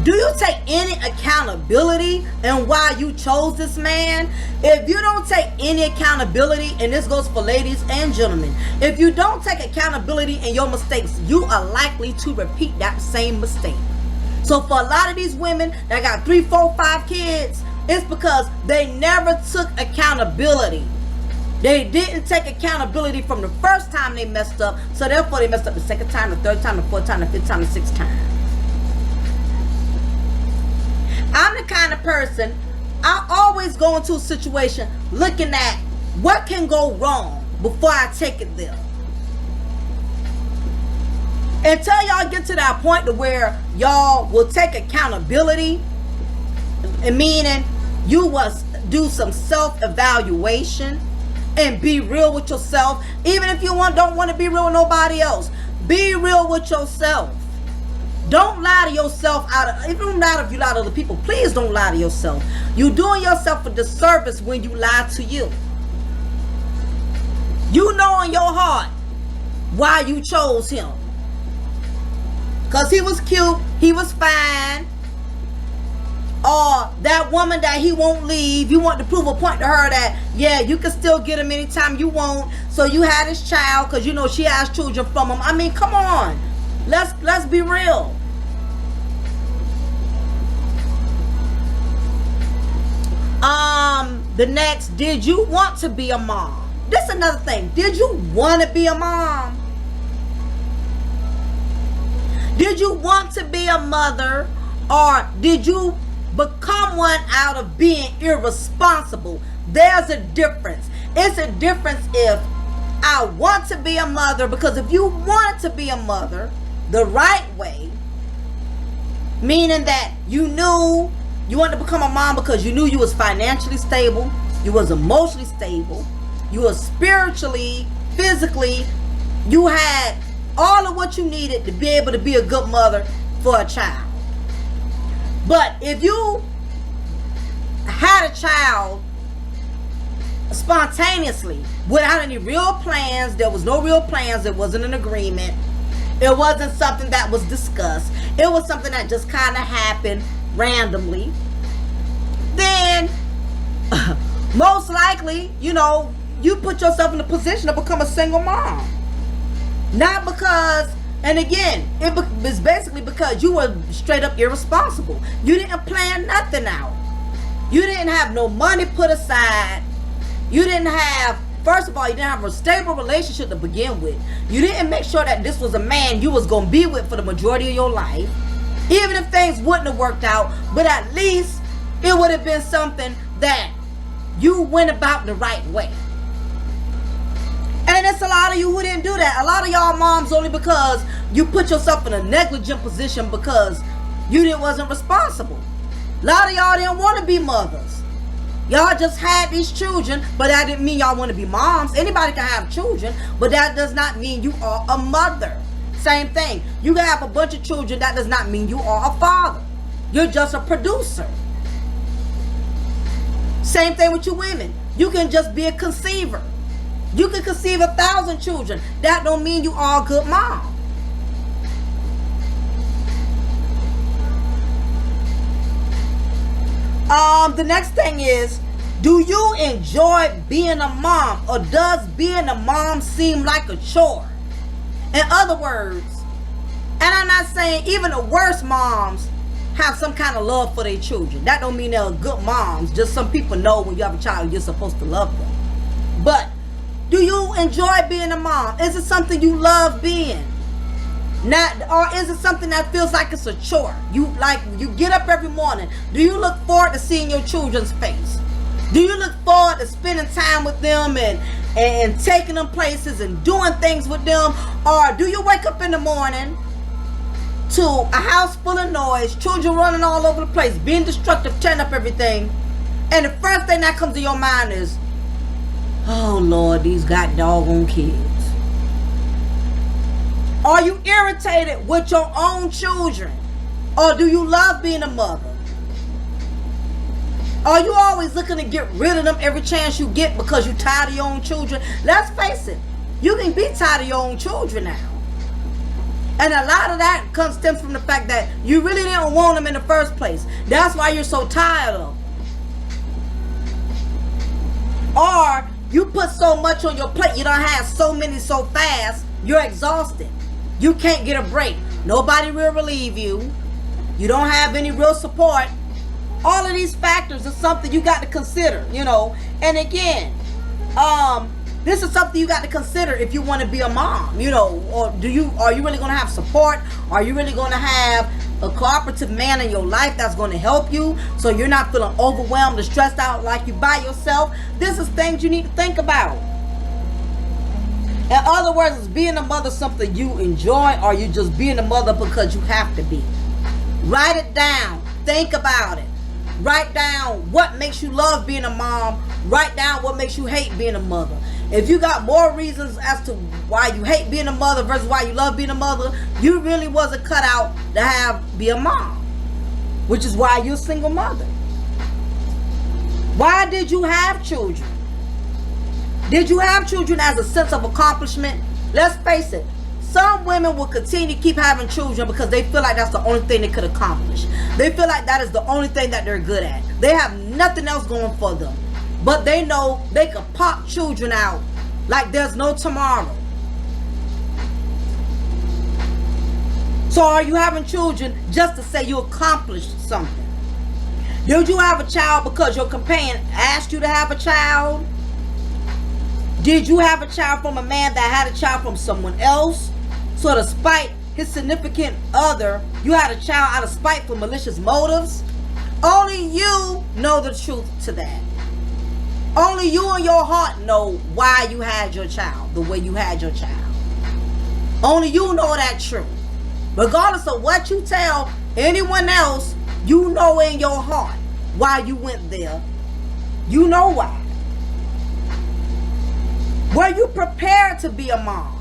Do you take any accountability in why you chose this man? If you don't take any accountability, and this goes for ladies and gentlemen, if you don't take accountability in your mistakes, you are likely to repeat that same mistake. So for a lot of these women that got 3, 4, 5 kids, it's because they never took accountability. They didn't take accountability from the first time they messed up, so therefore they messed up the second time, the third time, the fourth time, the fifth time, the sixth time. I'm the kind of person, I always go into a situation looking at what can go wrong before I take it there. Until y'all get to that point to where y'all will take accountability, meaning you must do some self-evaluation and be real with yourself. Even if you don't want to be real with nobody else, be real with yourself. Don't lie to yourself even if you lie to other people, please don't lie to yourself. You're doing yourself a disservice when you lie to you. You know in your heart why you chose him. Because he was cute, he was fine. Or that woman that he won't leave, you want to prove a point to her that, yeah, you can still get him anytime you want. So you had his child because you know she has children from him. I mean, come on. Let's be real. The next, did you want to be a mom? This is another thing. Did you want to be a mom? Did you want to be a mother, or did you become one out of being irresponsible? There's a difference. It's a difference if I want to be a mother, because if you wanted to be a mother the right way, meaning that you knew you wanted to become a mom because you knew you was financially stable, you was emotionally stable, you was spiritually, physically, you had all of what you needed to be able to be a good mother for a child. But if you had a child spontaneously without any real plans, there was no real plans, it wasn't an agreement, it wasn't something that was discussed, it was something that just kind of happened randomly, then most likely, you put yourself in a position to become a single mom. Not because, and again, it's basically because you were straight up irresponsible. You didn't plan nothing out. You didn't have no money put aside. You didn't have, first of all, you didn't have a stable relationship to begin with. You didn't make sure that this was a man you was going to be with for the majority of your life. Even if things wouldn't have worked out, but at least it would have been something that you went about the right way. And it's a lot of you who didn't do that. A lot of y'all moms only because you put yourself in a negligent position because you wasn't responsible. A lot of y'all didn't want to be mothers. Y'all just had these children, but that didn't mean y'all want to be moms. Anybody can have children, but that does not mean you are a mother. Same thing. You can have a bunch of children, that does not mean you are a father. You're just a producer. Same thing with you women. You can just be a conceiver. You can conceive 1,000 children. That don't mean you are a good mom. The next thing is, do you enjoy being a mom, or does being a mom seem like a chore? In other words, and I'm not saying even the worst moms have some kind of love for their children. That don't mean they're good moms. Just some people know when you have a child, you're supposed to love them. But do you enjoy being a mom? Is it something you love being? Or is it something that feels like it's a chore? You get up every morning. Do you look forward to seeing your children's face? Do you look forward to spending time with them and taking them places and doing things with them? Or do you wake up in the morning to a house full of noise, children running all over the place, being destructive, tearing up everything, and the first thing that comes to your mind is, oh Lord, these got doggone kids? Are you irritated with your own children? Or do you love being a mother? Are you always looking to get rid of them every chance you get because you're tired of your own children? Let's face it, you can be tired of your own children now. And a lot of that stems from the fact that you really didn't want them in the first place. That's why you're so tired of them. Or you put so much on your plate, you don't have so many so fast, you're exhausted. You can't get a break. Nobody will relieve you. You don't have any real support. All of these factors are something you got to consider, And again, this is something you got to consider if you want to be a mom, or are you really going to have support? Are you really going to have a cooperative man in your life that's going to help you so you're not feeling overwhelmed or stressed out like you by yourself? This is things you need to think about. In other words, is being a mother something you enjoy, or you just being a mother because you have to be? Write it down. Think about it. Write down what makes you love being a mom. Write down what makes you hate being a mother. If you got more reasons as to why you hate being a mother versus why you love being a mother, you really wasn't cut out to be a mom, which is why you're a single mother. Why did you have children? Did you have children as a sense of accomplishment? Let's face it, some women will continue to keep having children because they feel like that's the only thing they could accomplish. They feel like that is the only thing that they're good at. They have nothing else going for them. But they know they can pop children out like there's no tomorrow. So are you having children just to say you accomplished something? Did you have a child because your companion asked you to have a child? Did you have a child from a man that had a child from someone else? So despite his significant other, you had a child out of spiteful, malicious motives? Only you know the truth to that. Only you in your heart know why you had your child the way you had your child. Only you know that truth. Regardless of what you tell anyone else, you know in your heart why you went there. You know why. Were you prepared to be a mom?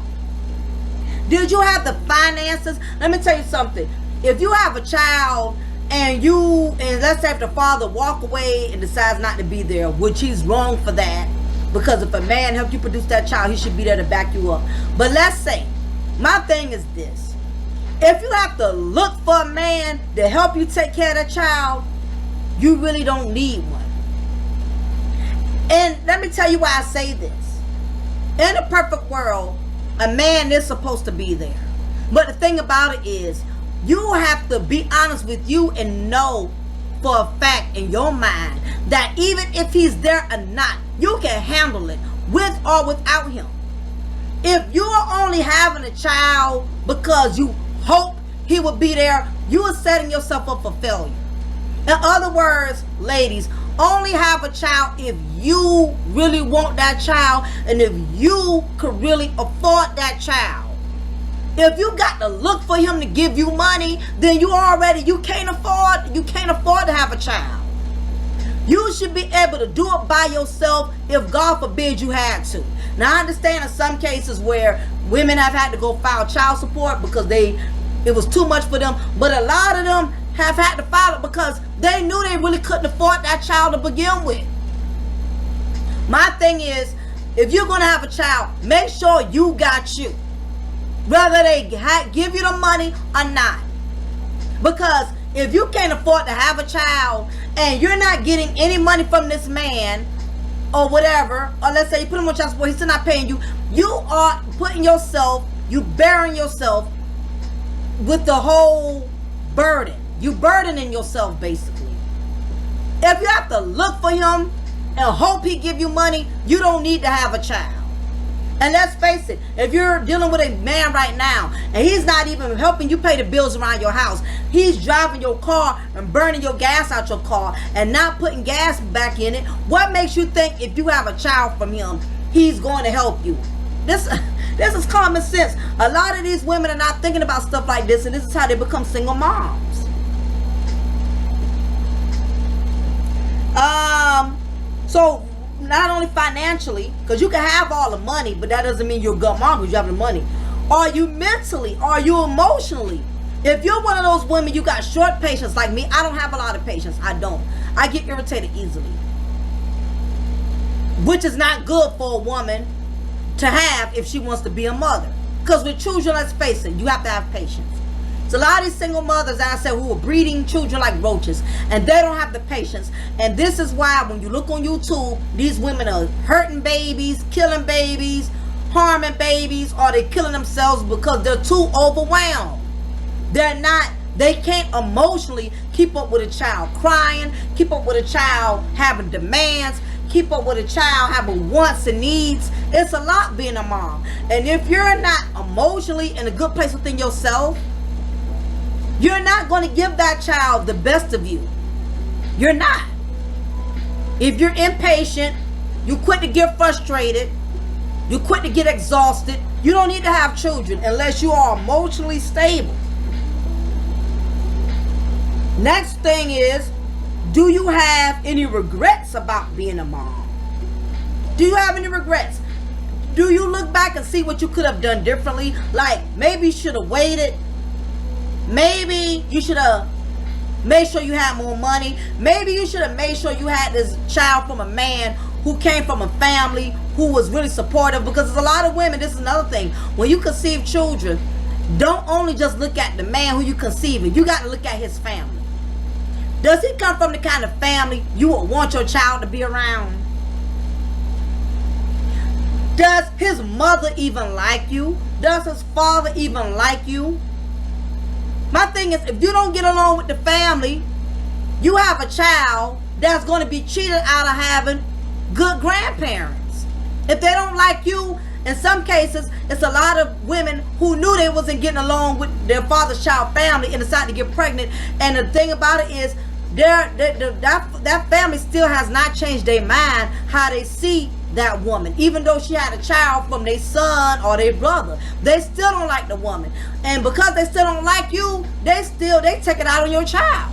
Did you have the finances? Let me tell you something. If you have a child and let's say if the father walk away and decides not to be there, which he's wrong for that, because if a man helped you produce that child, he should be there to back you up. But let's say, my thing is this. If you have to look for a man to help you take care of that child, you really don't need one. And let me tell you why I say this. In a perfect world, a man is supposed to be there. But the thing about it is, you have to be honest with you and know for a fact in your mind that even if he's there or not, you can handle it with or without him. If you are only having a child because you hope he will be there, you are setting yourself up for failure. In other words, ladies, only have a child if you really want that child and if you could really afford that child. If you got to look for him to give you money, then you can't afford to have a child. You should be able to do it by yourself if God forbid you had to. Now I understand in some cases where women have had to go file child support because it was too much for them, but a lot of them have had to file it because they knew they really couldn't afford that child to begin with. My thing is, if you're going to have a child, make sure you got you. Whether they give you the money or not. Because if you can't afford to have a child and you're not getting any money from this man or whatever, or let's say you put him on child support, he's still not paying you, you are bearing yourself with the whole burden. You burdening yourself basically. If you have to look for him and hope he give you money, you don't need to have a child. And let's face it, if you're dealing with a man right now and he's not even helping you pay the bills around your house, he's driving your car and burning your gas out your car and not putting gas back in it, what makes you think if you have a child from him, he's going to help you? This is common sense. A lot of these women are not thinking about stuff like this, and this is how they become single moms. So not only financially, because you can have all the money, but that doesn't mean you're a good mom because you have the money. Are you mentally? Are you emotionally? If you're one of those women, you got short patience like me. I don't have a lot of patience. I don't. I get irritated easily, which is not good for a woman to have if she wants to be a mother. Because with children, let's face it, you have to have patience. So a lot of these single mothers, as I said, who are breeding children like roaches, and they don't have the patience. And this is why when you look on YouTube, these women are hurting babies, killing babies, harming babies, or they're killing themselves because they're too overwhelmed. They can't emotionally keep up with a child crying, keep up with a child having demands, keep up with a child having wants and needs. It's a lot being a mom. And if you're not emotionally in a good place within yourself, you're not going to give that child the best of you. You're not. If you're impatient, you quit to get frustrated, you quit to get exhausted, you don't need to have children unless you are emotionally stable. Next thing is, do you have any regrets about being a mom? Do you have any regrets? Do you look back and see what you could have done differently? Like, maybe you should have waited. Maybe you should have made sure you had more money. Maybe you should have made sure you had this child from a man who came from a family who was really supportive. Because there's a lot of women, this is another thing, when you conceive children, don't only just look at the man who you conceiving. You got to look at his family. Does he come from the kind of family you would want your child to be around? Does his mother even like you? Does his father even like you? My thing is, if you don't get along with the family, you have a child that's going to be cheated out of having good grandparents. If they don't like you, in some cases, it's a lot of women who knew they wasn't getting along with their father's child family and decided to get pregnant. And the thing about it is, that family still has not changed their mind how they see that woman. Even though she had a child from their son or their brother, they still don't like the woman. And because they still don't like you, they take it out on your child.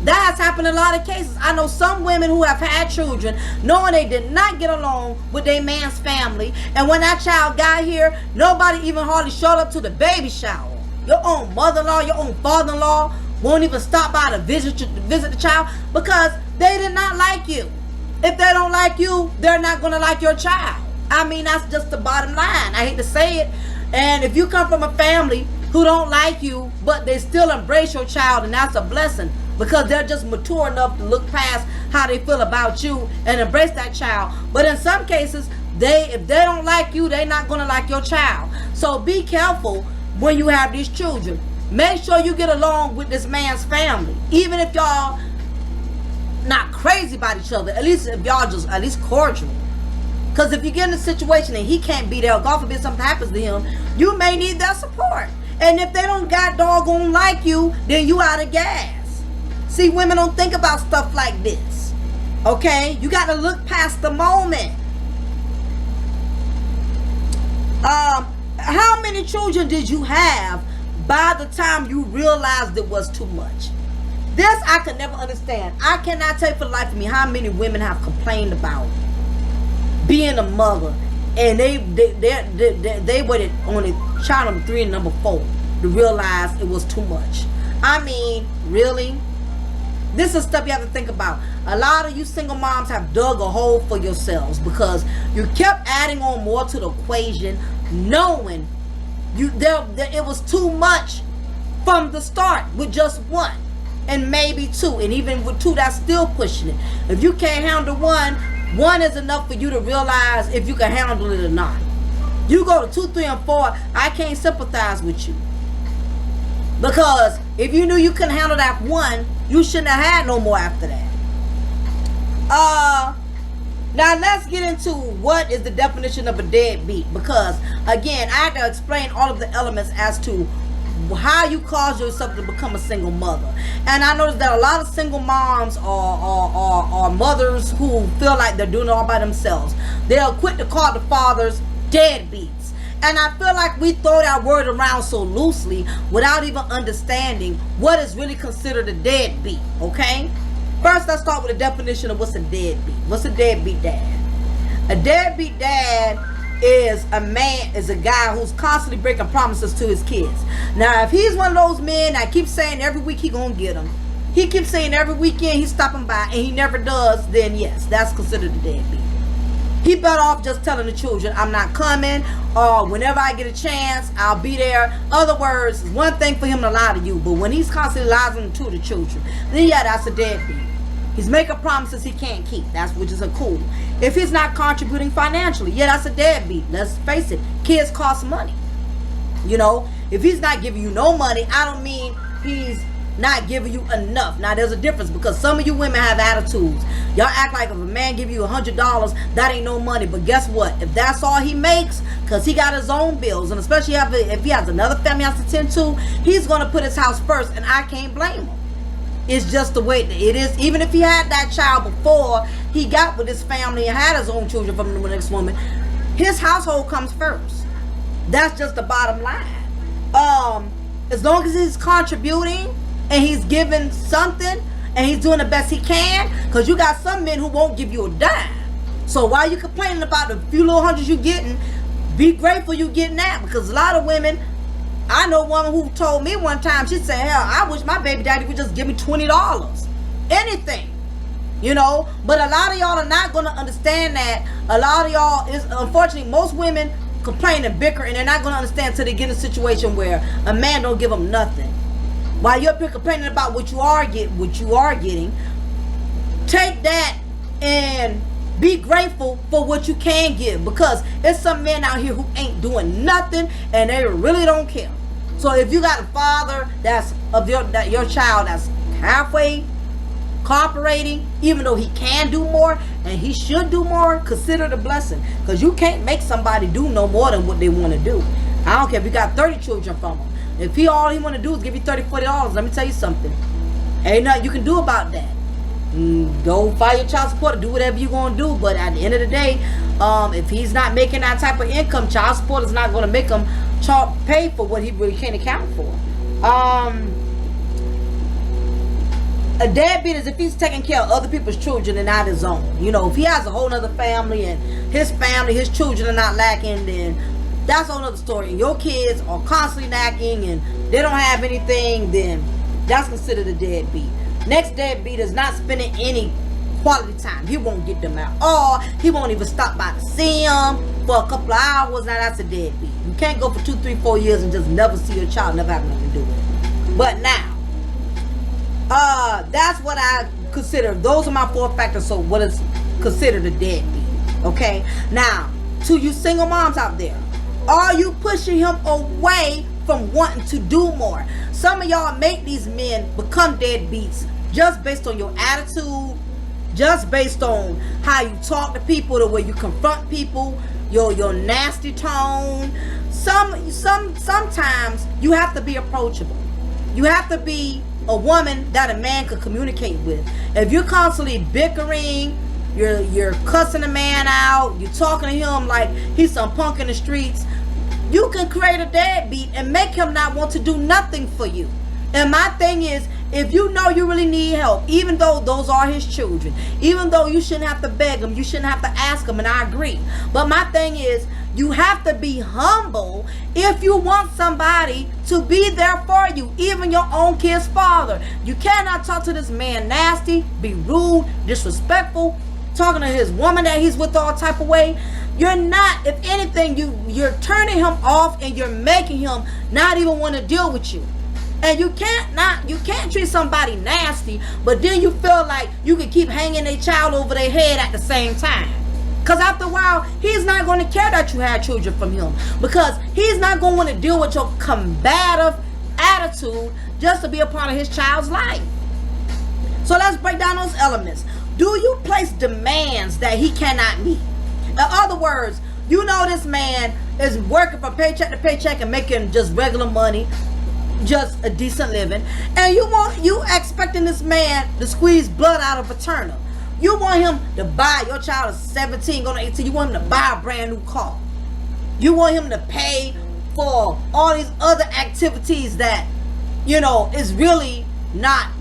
That has happened in a lot of cases. I know some women who have had children knowing they did not get along with their man's family, and when that child got here, nobody even hardly showed up to the baby shower. Your own mother-in-law, your own father-in-law won't even stop by to visit the child because they did not like you. If they don't like you, they're not going to like your child. I mean, that's just the bottom line. I hate to say it. And if you come from a family who don't like you, but they still embrace your child, and that's a blessing, because they're just mature enough to look past how they feel about you and embrace that child. But in some cases, if they don't like you, they're not going to like your child. So be careful when you have these children. Make sure you get along with this man's family. Even if y'all not crazy about each other, at least if y'all just at least cordial. Because if you get in a situation and he can't be there, or God forbid something happens to him, you may need their support. And if they don't got doggone like you, then you out of gas. See, women don't think about stuff like this. Okay? You got to look past the moment. How many children did you have by the time you realized it was too much? This I could never understand. I cannot tell you for the life of me how many women have complained about being a mother, and they waited on a child number 3 and number 4 to realize it was too much. I mean, really? This is stuff you have to think about. A lot of you single moms have dug a hole for yourselves because you kept adding on more to the equation, knowing it was too much from the start with just 1 and maybe 2, and even with 2, that's still pushing it. If you can't handle 1 is enough for you to realize if you can handle it or not. You go to 2, 3, and 4, I can't sympathize with you. Because if you knew you couldn't handle that 1, you shouldn't have had no more after that. Now let's get into what is the definition of a deadbeat. Because again, I had to explain all of the elements as to how you cause yourself to become a single mother. And I noticed that a lot of single moms are mothers who feel like they're doing it all by themselves. They'll quit to call the fathers deadbeats. And I feel like we throw that word around so loosely without even understanding what is really considered a deadbeat, okay? First, let's start with the definition of what's a deadbeat. What's a deadbeat dad? A deadbeat dad is a guy who's constantly breaking promises to his kids. Now, if he's one of those men that keeps saying every week he gonna get them, he keeps saying every weekend he's stopping by and he never does, then yes, that's considered a deadbeat. He better off just telling the children, I'm not coming, or whenever I get a chance, I'll be there. Other words, it's one thing for him to lie to you, but when he's constantly lying to the children, then yeah, that's a deadbeat. He's making promises he can't keep. Which is a cool. If he's not contributing financially, yeah, that's a deadbeat. Let's face it, kids cost money. You know, if he's not giving you no money, I don't mean he's not giving you enough. Now there's a difference, because some of you women have attitudes. Y'all act like if a man give you $100, that ain't no money. But guess what? If that's all he makes, because he got his own bills, and especially if he has another family he has to tend to, he's going to put his house first, and I can't blame him. It's just the way it is. Even if he had that child before he got with his family and had his own children from the next woman, his household comes first. That's just the bottom line. As long as he's contributing and he's giving something and he's doing the best he can, because you got some men who won't give you a dime. So while you're complaining about the few little hundreds you're getting, be grateful you're getting that. Because a lot of women, I know one who told me one time, she said, hell, I wish my baby daddy would just give me $20. Anything. You know? But a lot of y'all are not going to understand that. A lot of y'all, unfortunately, most women complain and bicker, and they're not going to understand until they get in a situation where a man don't give them nothing. While you're up here complaining about what you are getting, take that and be grateful for what you can give. Because there's some men out here who ain't doing nothing, and they really don't care. So if you got a father that's of your child that's halfway cooperating, even though he can do more and he should do more, consider it a blessing. Because you can't make somebody do no more than what they want to do. I don't care if you got 30 children from him. If all he want to do is give you $30, $40, let me tell you something. Ain't nothing you can do about that. Go file your child support or do whatever you're going to do. But at the end of the day, if he's not making that type of income, child support is not going to make him pay for what he really can't account for. A deadbeat is if he's taking care of other people's children and not his own. You know, if he has a whole other family and his family, his children are not lacking, then that's a whole other story. And your kids are constantly lacking and they don't have anything, then that's considered a deadbeat. Next deadbeat is not spending any quality time. He won't get them out. Or he won't even stop by to see them for a couple of hours. Now that's a deadbeat. You can't go for 2, 3, 4 years and just never see your child, never have nothing to do with it. But now, that's what I consider. Those are my 4 factors. So what is considered a deadbeat? Okay. Now, to you single moms out there, are you pushing him away from wanting to do more? Some of y'all make these men become deadbeats just based on your attitude, just based on how you talk to people, the way you confront people, your nasty tone. Sometimes you have to be approachable. You have to be a woman that a man could communicate with. If you're constantly bickering, you're cussing a man out, you're talking to him like he's some punk in the streets, you can create a deadbeat and make him not want to do nothing for you. And my thing is, if you know you really need help, even though those are his children, even though you shouldn't have to beg him, you shouldn't have to ask him, and I agree. But my thing is, you have to be humble if you want somebody to be there for you, even your own kid's father. You cannot talk to this man nasty, be rude, disrespectful, talking to his woman that he's with all type of way. You're not, if anything, you're turning him off and you're making him not even want to deal with you. And you can't treat somebody nasty, but then you feel like you can keep hanging their child over their head at the same time. Because after a while, he's not going to care that you had children from him. Because he's not going to want to deal with your combative attitude just to be a part of his child's life. So let's break down those elements. Do you place demands that he cannot meet? In other words, you know this man is working from paycheck to paycheck and making just regular money, just a decent living, and you expecting this man to squeeze blood out of a turnip. You want him to buy, your child is 17 going to 18, you want him to buy a brand new car. You want him to pay for all these other activities that, you know, is really not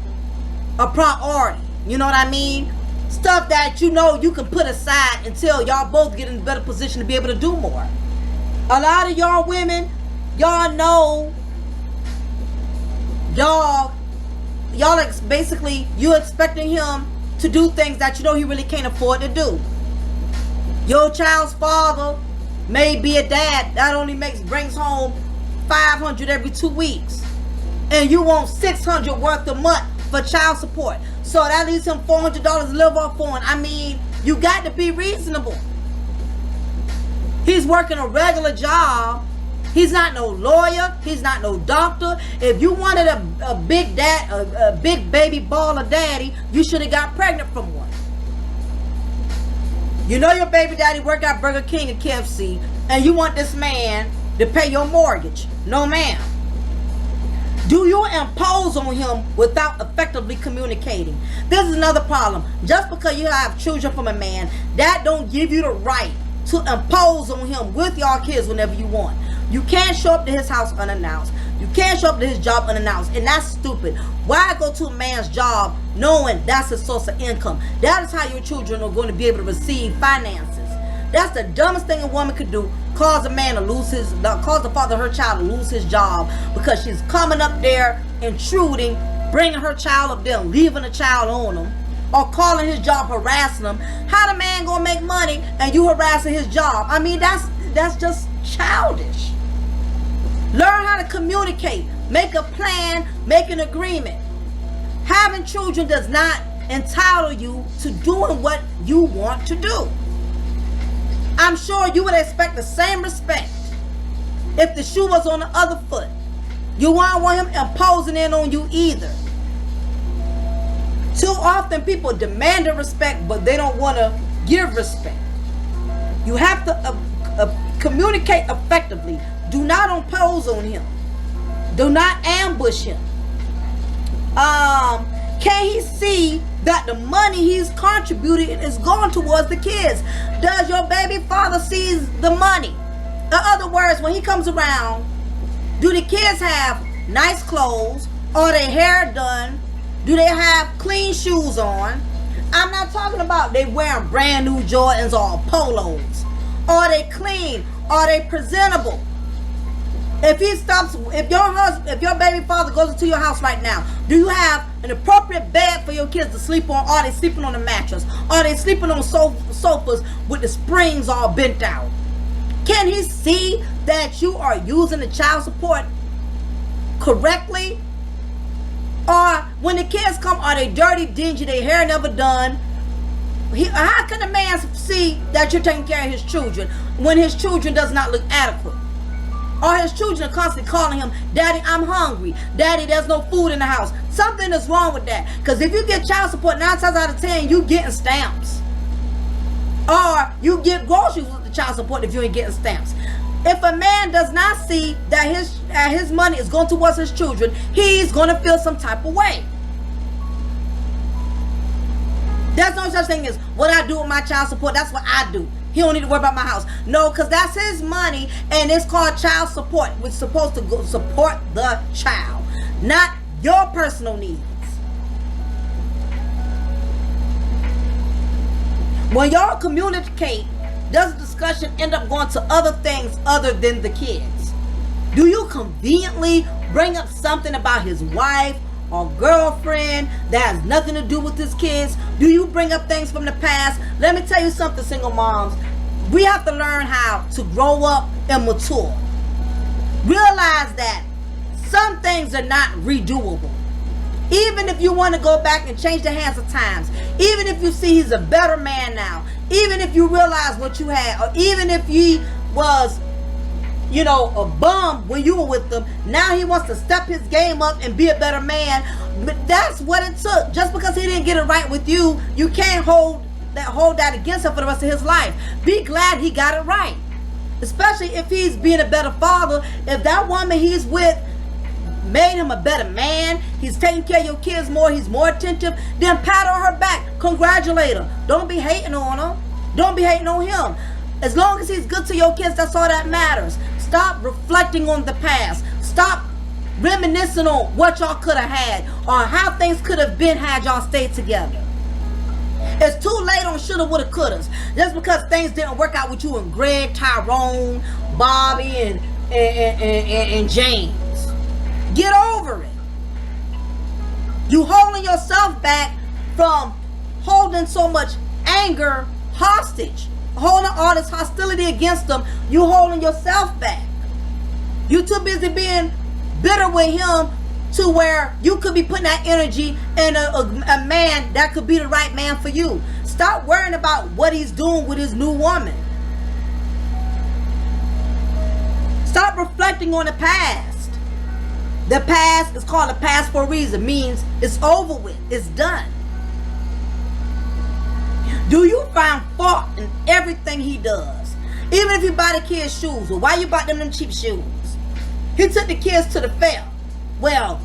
a priority. You know what I mean? Stuff that you know you can put aside until y'all both get in a better position to be able to do more. A lot of y'all women, y'all know, y'all basically, you expecting him to do things that you know he really can't afford to do. Your child's father may be a dad that only brings home $500 every 2 weeks, and you want $600 worth a month for child support. So that leaves him $400 to live off on. I mean, you got to be reasonable. He's working a regular job. He's not no lawyer. He's not no doctor. If you wanted a big baby baller daddy, you should have got pregnant from one. You know your baby daddy work at Burger King and KFC, and you want this man to pay your mortgage. No, ma'am. Do you impose on him without effectively communicating? This is another problem. Just because you have children from a man, that don't give you the right to impose on him with your kids whenever you want. You can't show up to his house unannounced. You can't show up to his job unannounced. And that's stupid. Why go to a man's job knowing that's his source of income? That is how your children are going to be able to receive finances. That's the dumbest thing a woman could do. Cause a man to cause the father of her child to lose his job because she's coming up there, intruding, bringing her child up there, leaving the child on him, or calling his job, harassing him. How the man gonna make money and you harassing his job? I mean, that's just childish. Learn how to communicate, make a plan, make an agreement. Having children does not entitle you to doing what you want to do. I'm sure you would expect the same respect if the shoe was on the other foot. You won't want him imposing in on you either. Too often people demand a respect, but they don't want to give respect. You have to communicate effectively. Do not impose on him. Do not ambush him. Can he see that the money he's contributed is going towards the kids? Does your baby father see the money? In other words, when he comes around, do the kids have nice clothes? Are their hair done? Do they have clean shoes on? I'm not talking about they wearing brand new Jordans or polos. Are they clean? Are they presentable? If your baby father goes into your house right now, do you have an appropriate bed for your kids to sleep on? Are they sleeping on a mattress? Are they sleeping on sofas with the springs all bent out? Can he see that you are using the child support correctly? Or when the kids come, are they dirty, dingy, their hair never done? How can a man see that you're taking care of his children when his children does not look adequate? Or his children are constantly calling him, Daddy, I'm hungry. Daddy, there's no food in the house. Something is wrong with that. Because if you get child support, 9 times out of 10, you getting stamps. Or you get groceries with the child support if you ain't getting stamps. If a man does not see that his money is going towards his children, he's going to feel some type of way. There's no such thing as what I do with my child support. That's what I do. He don't need to worry about my house. No, because that's his money, and it's called child support, which is supposed to go support the child, not your personal needs. When y'all communicate, does the discussion end up going to other things other than the kids? Do you conveniently bring up something about his wife or girlfriend that has nothing to do with his kids? Do you bring up things from the past? Let me tell you something, single moms. We have to learn how to grow up and mature. Realize that some things are not redoable. Even if you want to go back and change the hands of times, even if you see he's a better man now, even if you realize what you had, or even if he was, a bum when you were with them, now he wants to step his game up and be a better man. But that's what it took. Just because he didn't get it right with you, you can't hold that against him for the rest of his life. Be glad he got it right. Especially if he's being a better father. If that woman he's with made him a better man, he's taking care of your kids more, he's more attentive, then pat on her back, congratulate her. Don't be hating on her. Don't be hating on him. As long as he's good to your kids, that's all that matters. Stop reflecting on the past. Stop reminiscing on what y'all could have had or how things could have been had y'all stayed together. It's too late on shoulda, woulda, couldas. Just because things didn't work out with you and Greg, Tyrone, Bobby, and James. Get over it. You holding yourself back from holding so much anger hostage, holding all this hostility against them. You holding yourself back. You too busy being bitter with him to where you could be putting that energy in a man that could be the right man for you. Stop worrying about what he's doing with his new woman. Stop reflecting on the past. The past is called the past for a reason. Means it's over with. It's done. Do you find fault in everything he does? Even if you buy the kids shoes. Well, why you bought them cheap shoes? He took the kids to the fair. Well,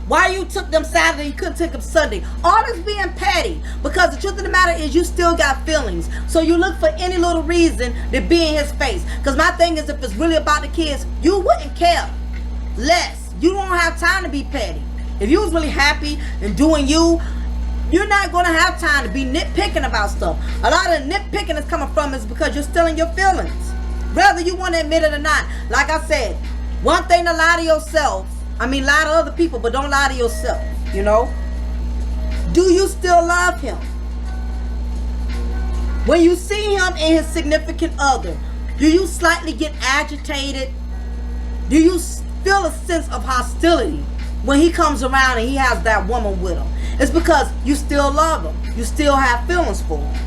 why you took them Saturday, you couldn't take them Sunday? All this being petty. Because the truth of the matter is you still got feelings. So you look for any little reason to be in his face. Because my thing is, if it's really about the kids, you wouldn't care less. You don't have time to be petty. If you was really happy and doing you, you're not going to have time to be nitpicking about stuff. A lot of nitpicking is coming from is because you're still in your feelings. Whether you want to admit it or not. Like I said, one thing to lie to yourself. Lie to other people, but don't lie to yourself, Do you still love him? When you see him and his significant other, do you slightly get agitated? Do you feel a sense of hostility when he comes around and he has that woman with him? It's because you still love him. You still have feelings for him.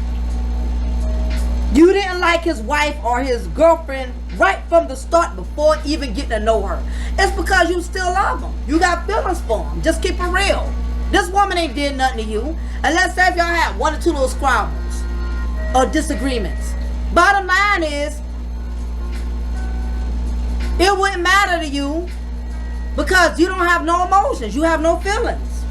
You didn't like his wife or his girlfriend right from the start before even getting to know her. It's because you still love him. You got feelings for him. Just keep it real. This woman ain't did nothing to you. And let's say if y'all had one or two little squabbles or disagreements. Bottom line is, it wouldn't matter to you because you don't have no emotions. You have no feelings.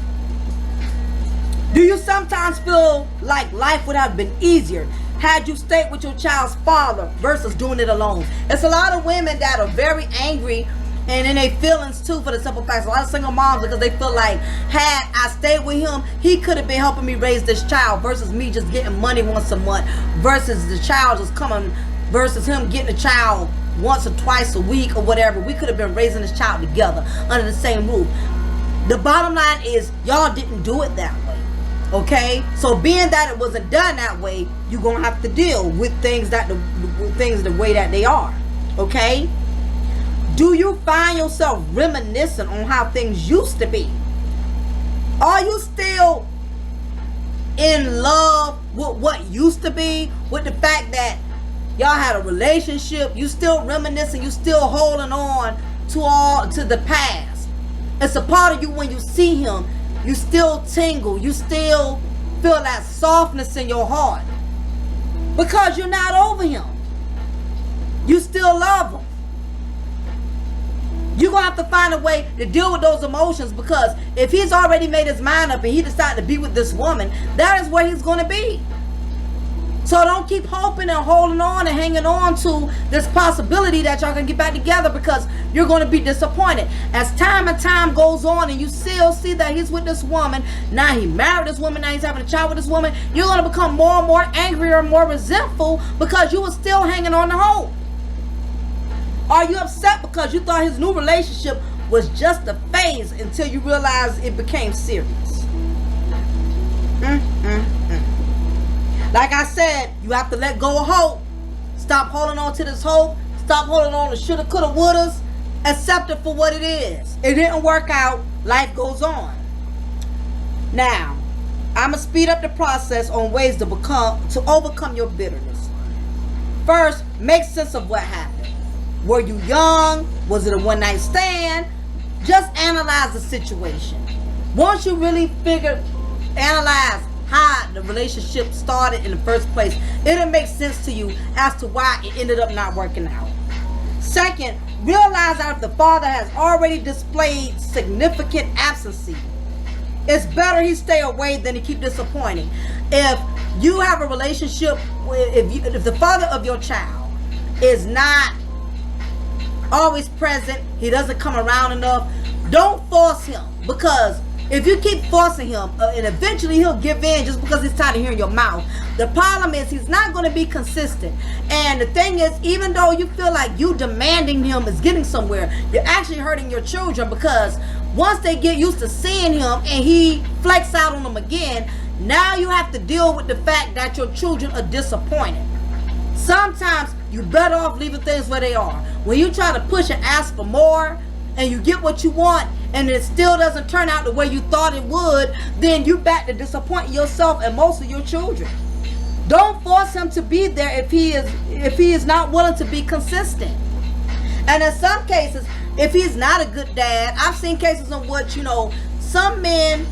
Do you sometimes feel like life would have been easier had you stayed with your child's father versus doing it alone? It's a lot of women that are very angry and in their feelings too, for the simple fact. A lot of single moms, because they feel like, had I stayed with him, he could have been helping me raise this child versus me just getting money once a month versus the child just coming, versus him getting a child once or twice a week or whatever. We could have been raising this child together under the same roof. The bottom line is, y'all didn't do it that way. Okay, so being that it wasn't done that way, you're gonna have to deal with things the way that they are. Okay, do you find yourself reminiscing on how things used to be? Are you still in love with what used to be, with the fact that y'all had a relationship? You still reminiscing, you still holding on to the past. It's a part of you. When you see him, you still tingle, you still feel that softness in your heart because you're not over him. You still love him. You're going to have to find a way to deal with those emotions, because if he's already made his mind up and he decided to be with this woman, that is where he's going to be. So don't keep hoping and holding on and hanging on to this possibility that y'all can get back together, because you're going to be disappointed. As time and time goes on and you still see that he's with this woman, now he married this woman, now he's having a child with this woman, you're going to become more and more angry or more resentful because you were still hanging on to hope. Are you upset because you thought his new relationship was just a phase until you realized it became serious? Like I said, you have to let go of hope. Stop holding on to this hope. Stop holding on to shoulda, coulda, wouldas. Accept it for what it is. It didn't work out. Life goes on. Now, I'm going to speed up the process on ways to overcome your bitterness. First, make sense of what happened. Were you young? Was it a one-night stand? Just analyze the situation. Once you really analyze how the relationship started in the first place, it'll make sense to you as to why it ended up not working out. Second, realize that if the father has already displayed significant absence, it's better he stay away than to keep disappointing. If you have a relationship if the father of your child is not always present, he doesn't come around enough, don't force him, because if you keep forcing him, and eventually he'll give in just because he's tired of hearing your mouth. The problem is he's not going to be consistent. And the thing is, even though you feel like you demanding him is getting somewhere, you're actually hurting your children, because once they get used to seeing him and he flakes out on them again, now you have to deal with the fact that your children are disappointed. Sometimes you better off leaving things where they are. When you try to push and ask for more and you get what you want and it still doesn't turn out the way you thought it would, then you back to disappointing yourself and most of your children. Don't force him to be there if he is not willing to be consistent. And in some cases, if he's not a good dad, I've seen cases in which, some men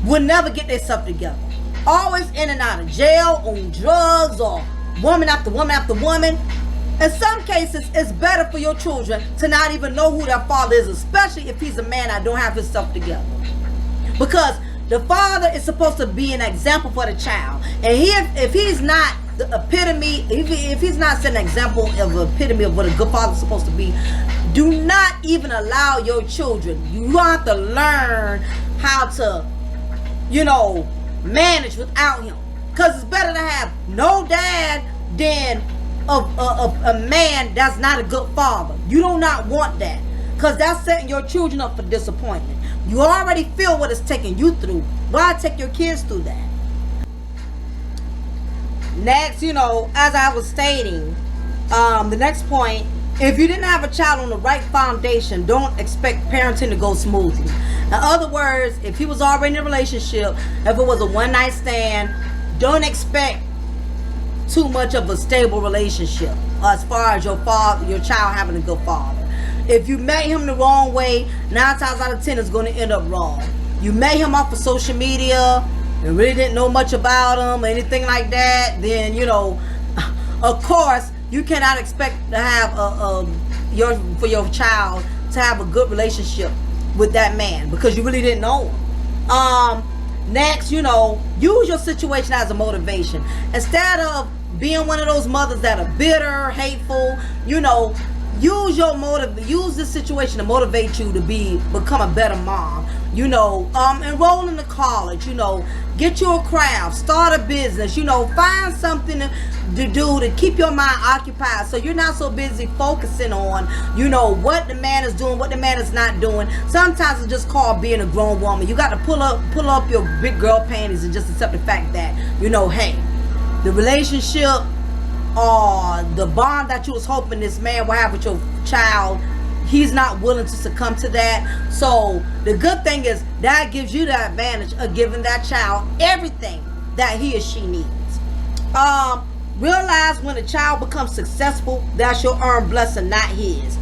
would never get themselves together. Always in and out of jail, on drugs, or woman after woman after woman. In some cases, it's better for your children to not even know who their father is, especially if he's a man that don't have himself together. Because the father is supposed to be an example for the child. And if he's not the epitome, if he's not setting an example of an epitome of what a good father is supposed to be, do not even allow your children. You have to learn how to, manage without him. Because it's better to have no dad than a man that's not a good father. You do not want that, because that's setting your children up for disappointment. You already feel what it's taking you through. Why take your kids through that? Next, as I was stating, the next point, if you didn't have a child on the right foundation, don't expect parenting to go smoothly. In other words, if he was already in a relationship, if it was a one-night stand, don't expect too much of a stable relationship as far as your child having a good father. If you met him the wrong way, 9 times out of 10 it's going to end up wrong. you met him off of social media and really didn't know much about him or anything like that, then, you know, of course, you cannot expect to have for your child to have a good relationship with that man because you really didn't know him. Next, you know, use your situation as a motivation. Instead of being one of those mothers that are bitter, hateful, you know, use this situation to motivate you to become a better mom. You know, enroll into college, you know, get you a craft, start a business, you know, find something to do to keep your mind occupied so you're not so busy focusing on, you know, what the man is doing, what the man is not doing. Sometimes it's just called being a grown woman. You got to pull up your big girl panties and just accept the fact that, you know, hey, the relationship or the bond that you was hoping this man will have with your child, he's not willing to succumb to that. So the good thing is that gives you the advantage of giving that child everything that he or she needs. Realize when a child becomes successful, that's your earned blessing, not his.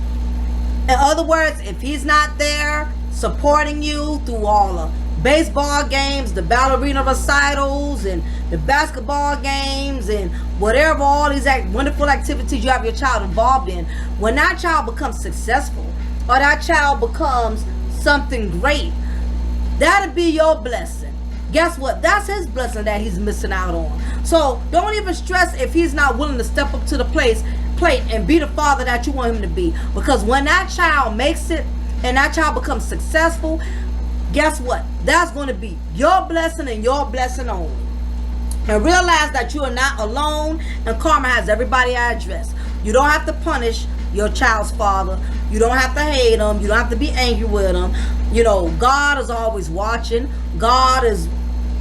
In other words, if he's not there supporting you through all the baseball games, the ballerina recitals, and the basketball games, and whatever, all these wonderful activities you have your child involved in, when that child becomes successful or that child becomes something great, that'll be your blessing. Guess what? That's his blessing that he's missing out on. So don't even stress if he's not willing to step up to the plate and be the father that you want him to be. Because when that child makes it and that child becomes successful, guess what? That's going to be your blessing and your blessing only. And realize that you are not alone, and karma has everybody addressed. You don't have to punish your child's father. You don't have to hate him. You don't have to be angry with him. You know, God is always watching. God is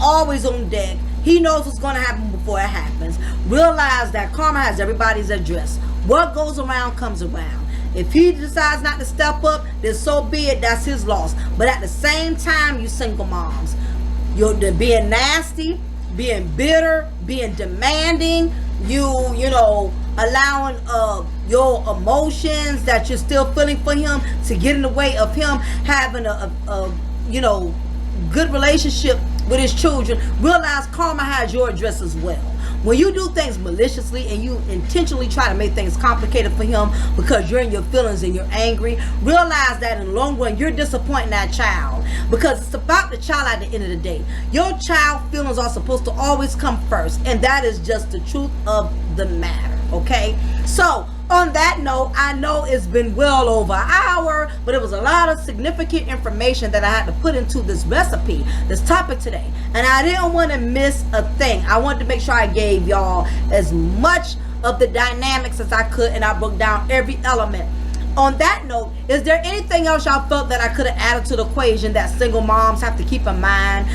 always on deck. He knows what's going to happen before it happens. Realize that karma has everybody's address. What goes around comes around. If he decides not to step up, then so be it. That's his loss. But at the same time, you single moms, you're being nasty, being bitter, being demanding, you know, allowing your emotions that you're still feeling for him to get in the way of him having a you know, good relationship with his children. Realize karma has your address as well. When you do things maliciously and you intentionally try to make things complicated for him because you're in your feelings and you're angry, realize that in the long run you're disappointing that child, because it's about the child at the end of the day. Your child feelings are supposed to always come first, and that is just the truth of the matter. Okay, so on that note, I know it's been well over an hour, but it was a lot of significant information that I had to put into this recipe, this topic today. And I didn't want to miss a thing. I wanted to make sure I gave y'all as much of the dynamics as I could, and I broke down every element. On that note, is there anything else y'all felt that I could have added to the equation that single moms have to keep in mind?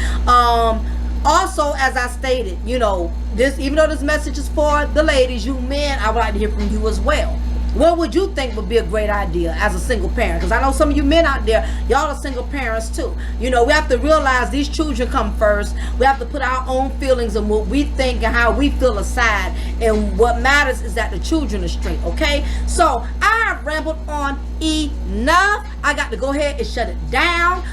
Also, as I stated, you know, even though this message is for the ladies, you men, I would like to hear from you as well. What would you think would be a great idea as a single parent? Because I know some of you men out there, y'all are single parents too. You know, we have to realize these children come first. We have to put our own feelings and what we think and how we feel aside. And what matters is that the children are straight, okay? So, I have rambled on enough. I got to go ahead and shut it down.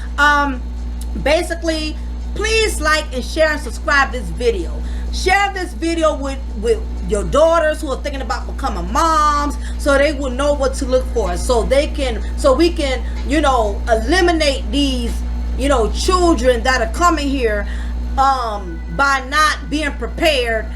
Basically, please like and share and subscribe this video. Share this video with your daughters who are thinking about becoming moms, so they will know what to look for, so we can, you know, eliminate these, you know, children that are coming here by not being prepared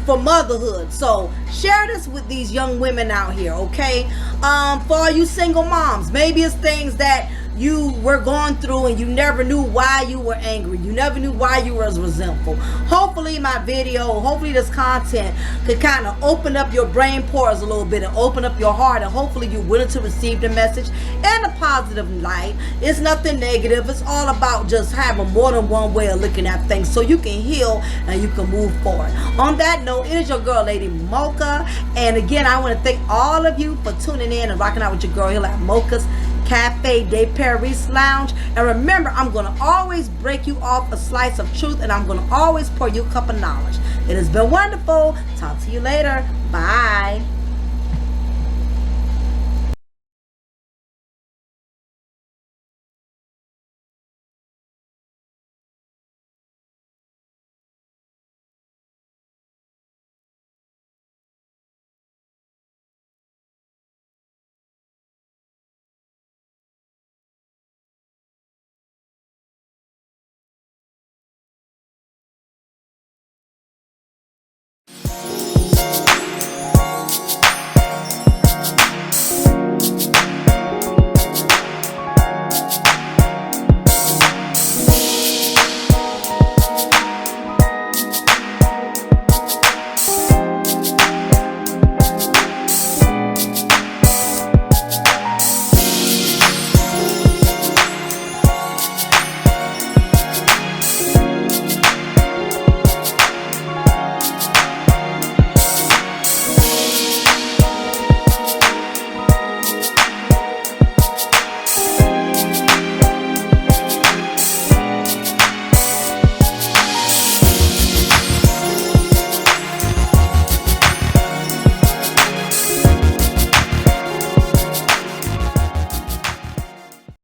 for motherhood. So share this with these young women out here, okay? For all you single moms, maybe it's things that you were going through and you never knew why you were angry. You never knew why you were resentful. Hopefully hopefully this content could kind of open up your brain pores a little bit and open up your heart, and hopefully you're willing to receive the message in a positive light. It's nothing negative. It's all about just having more than one way of looking at things so you can heal and you can move forward. On that note, it is your girl, Lady Mocha. And again, I want to thank all of you for tuning in and rocking out with your girl here at Mocha's Cafe de Paris Lounge. And remember, I'm going to always break you off a slice of truth, and I'm going to always pour you a cup of knowledge. It has been wonderful. Talk to you later. Bye.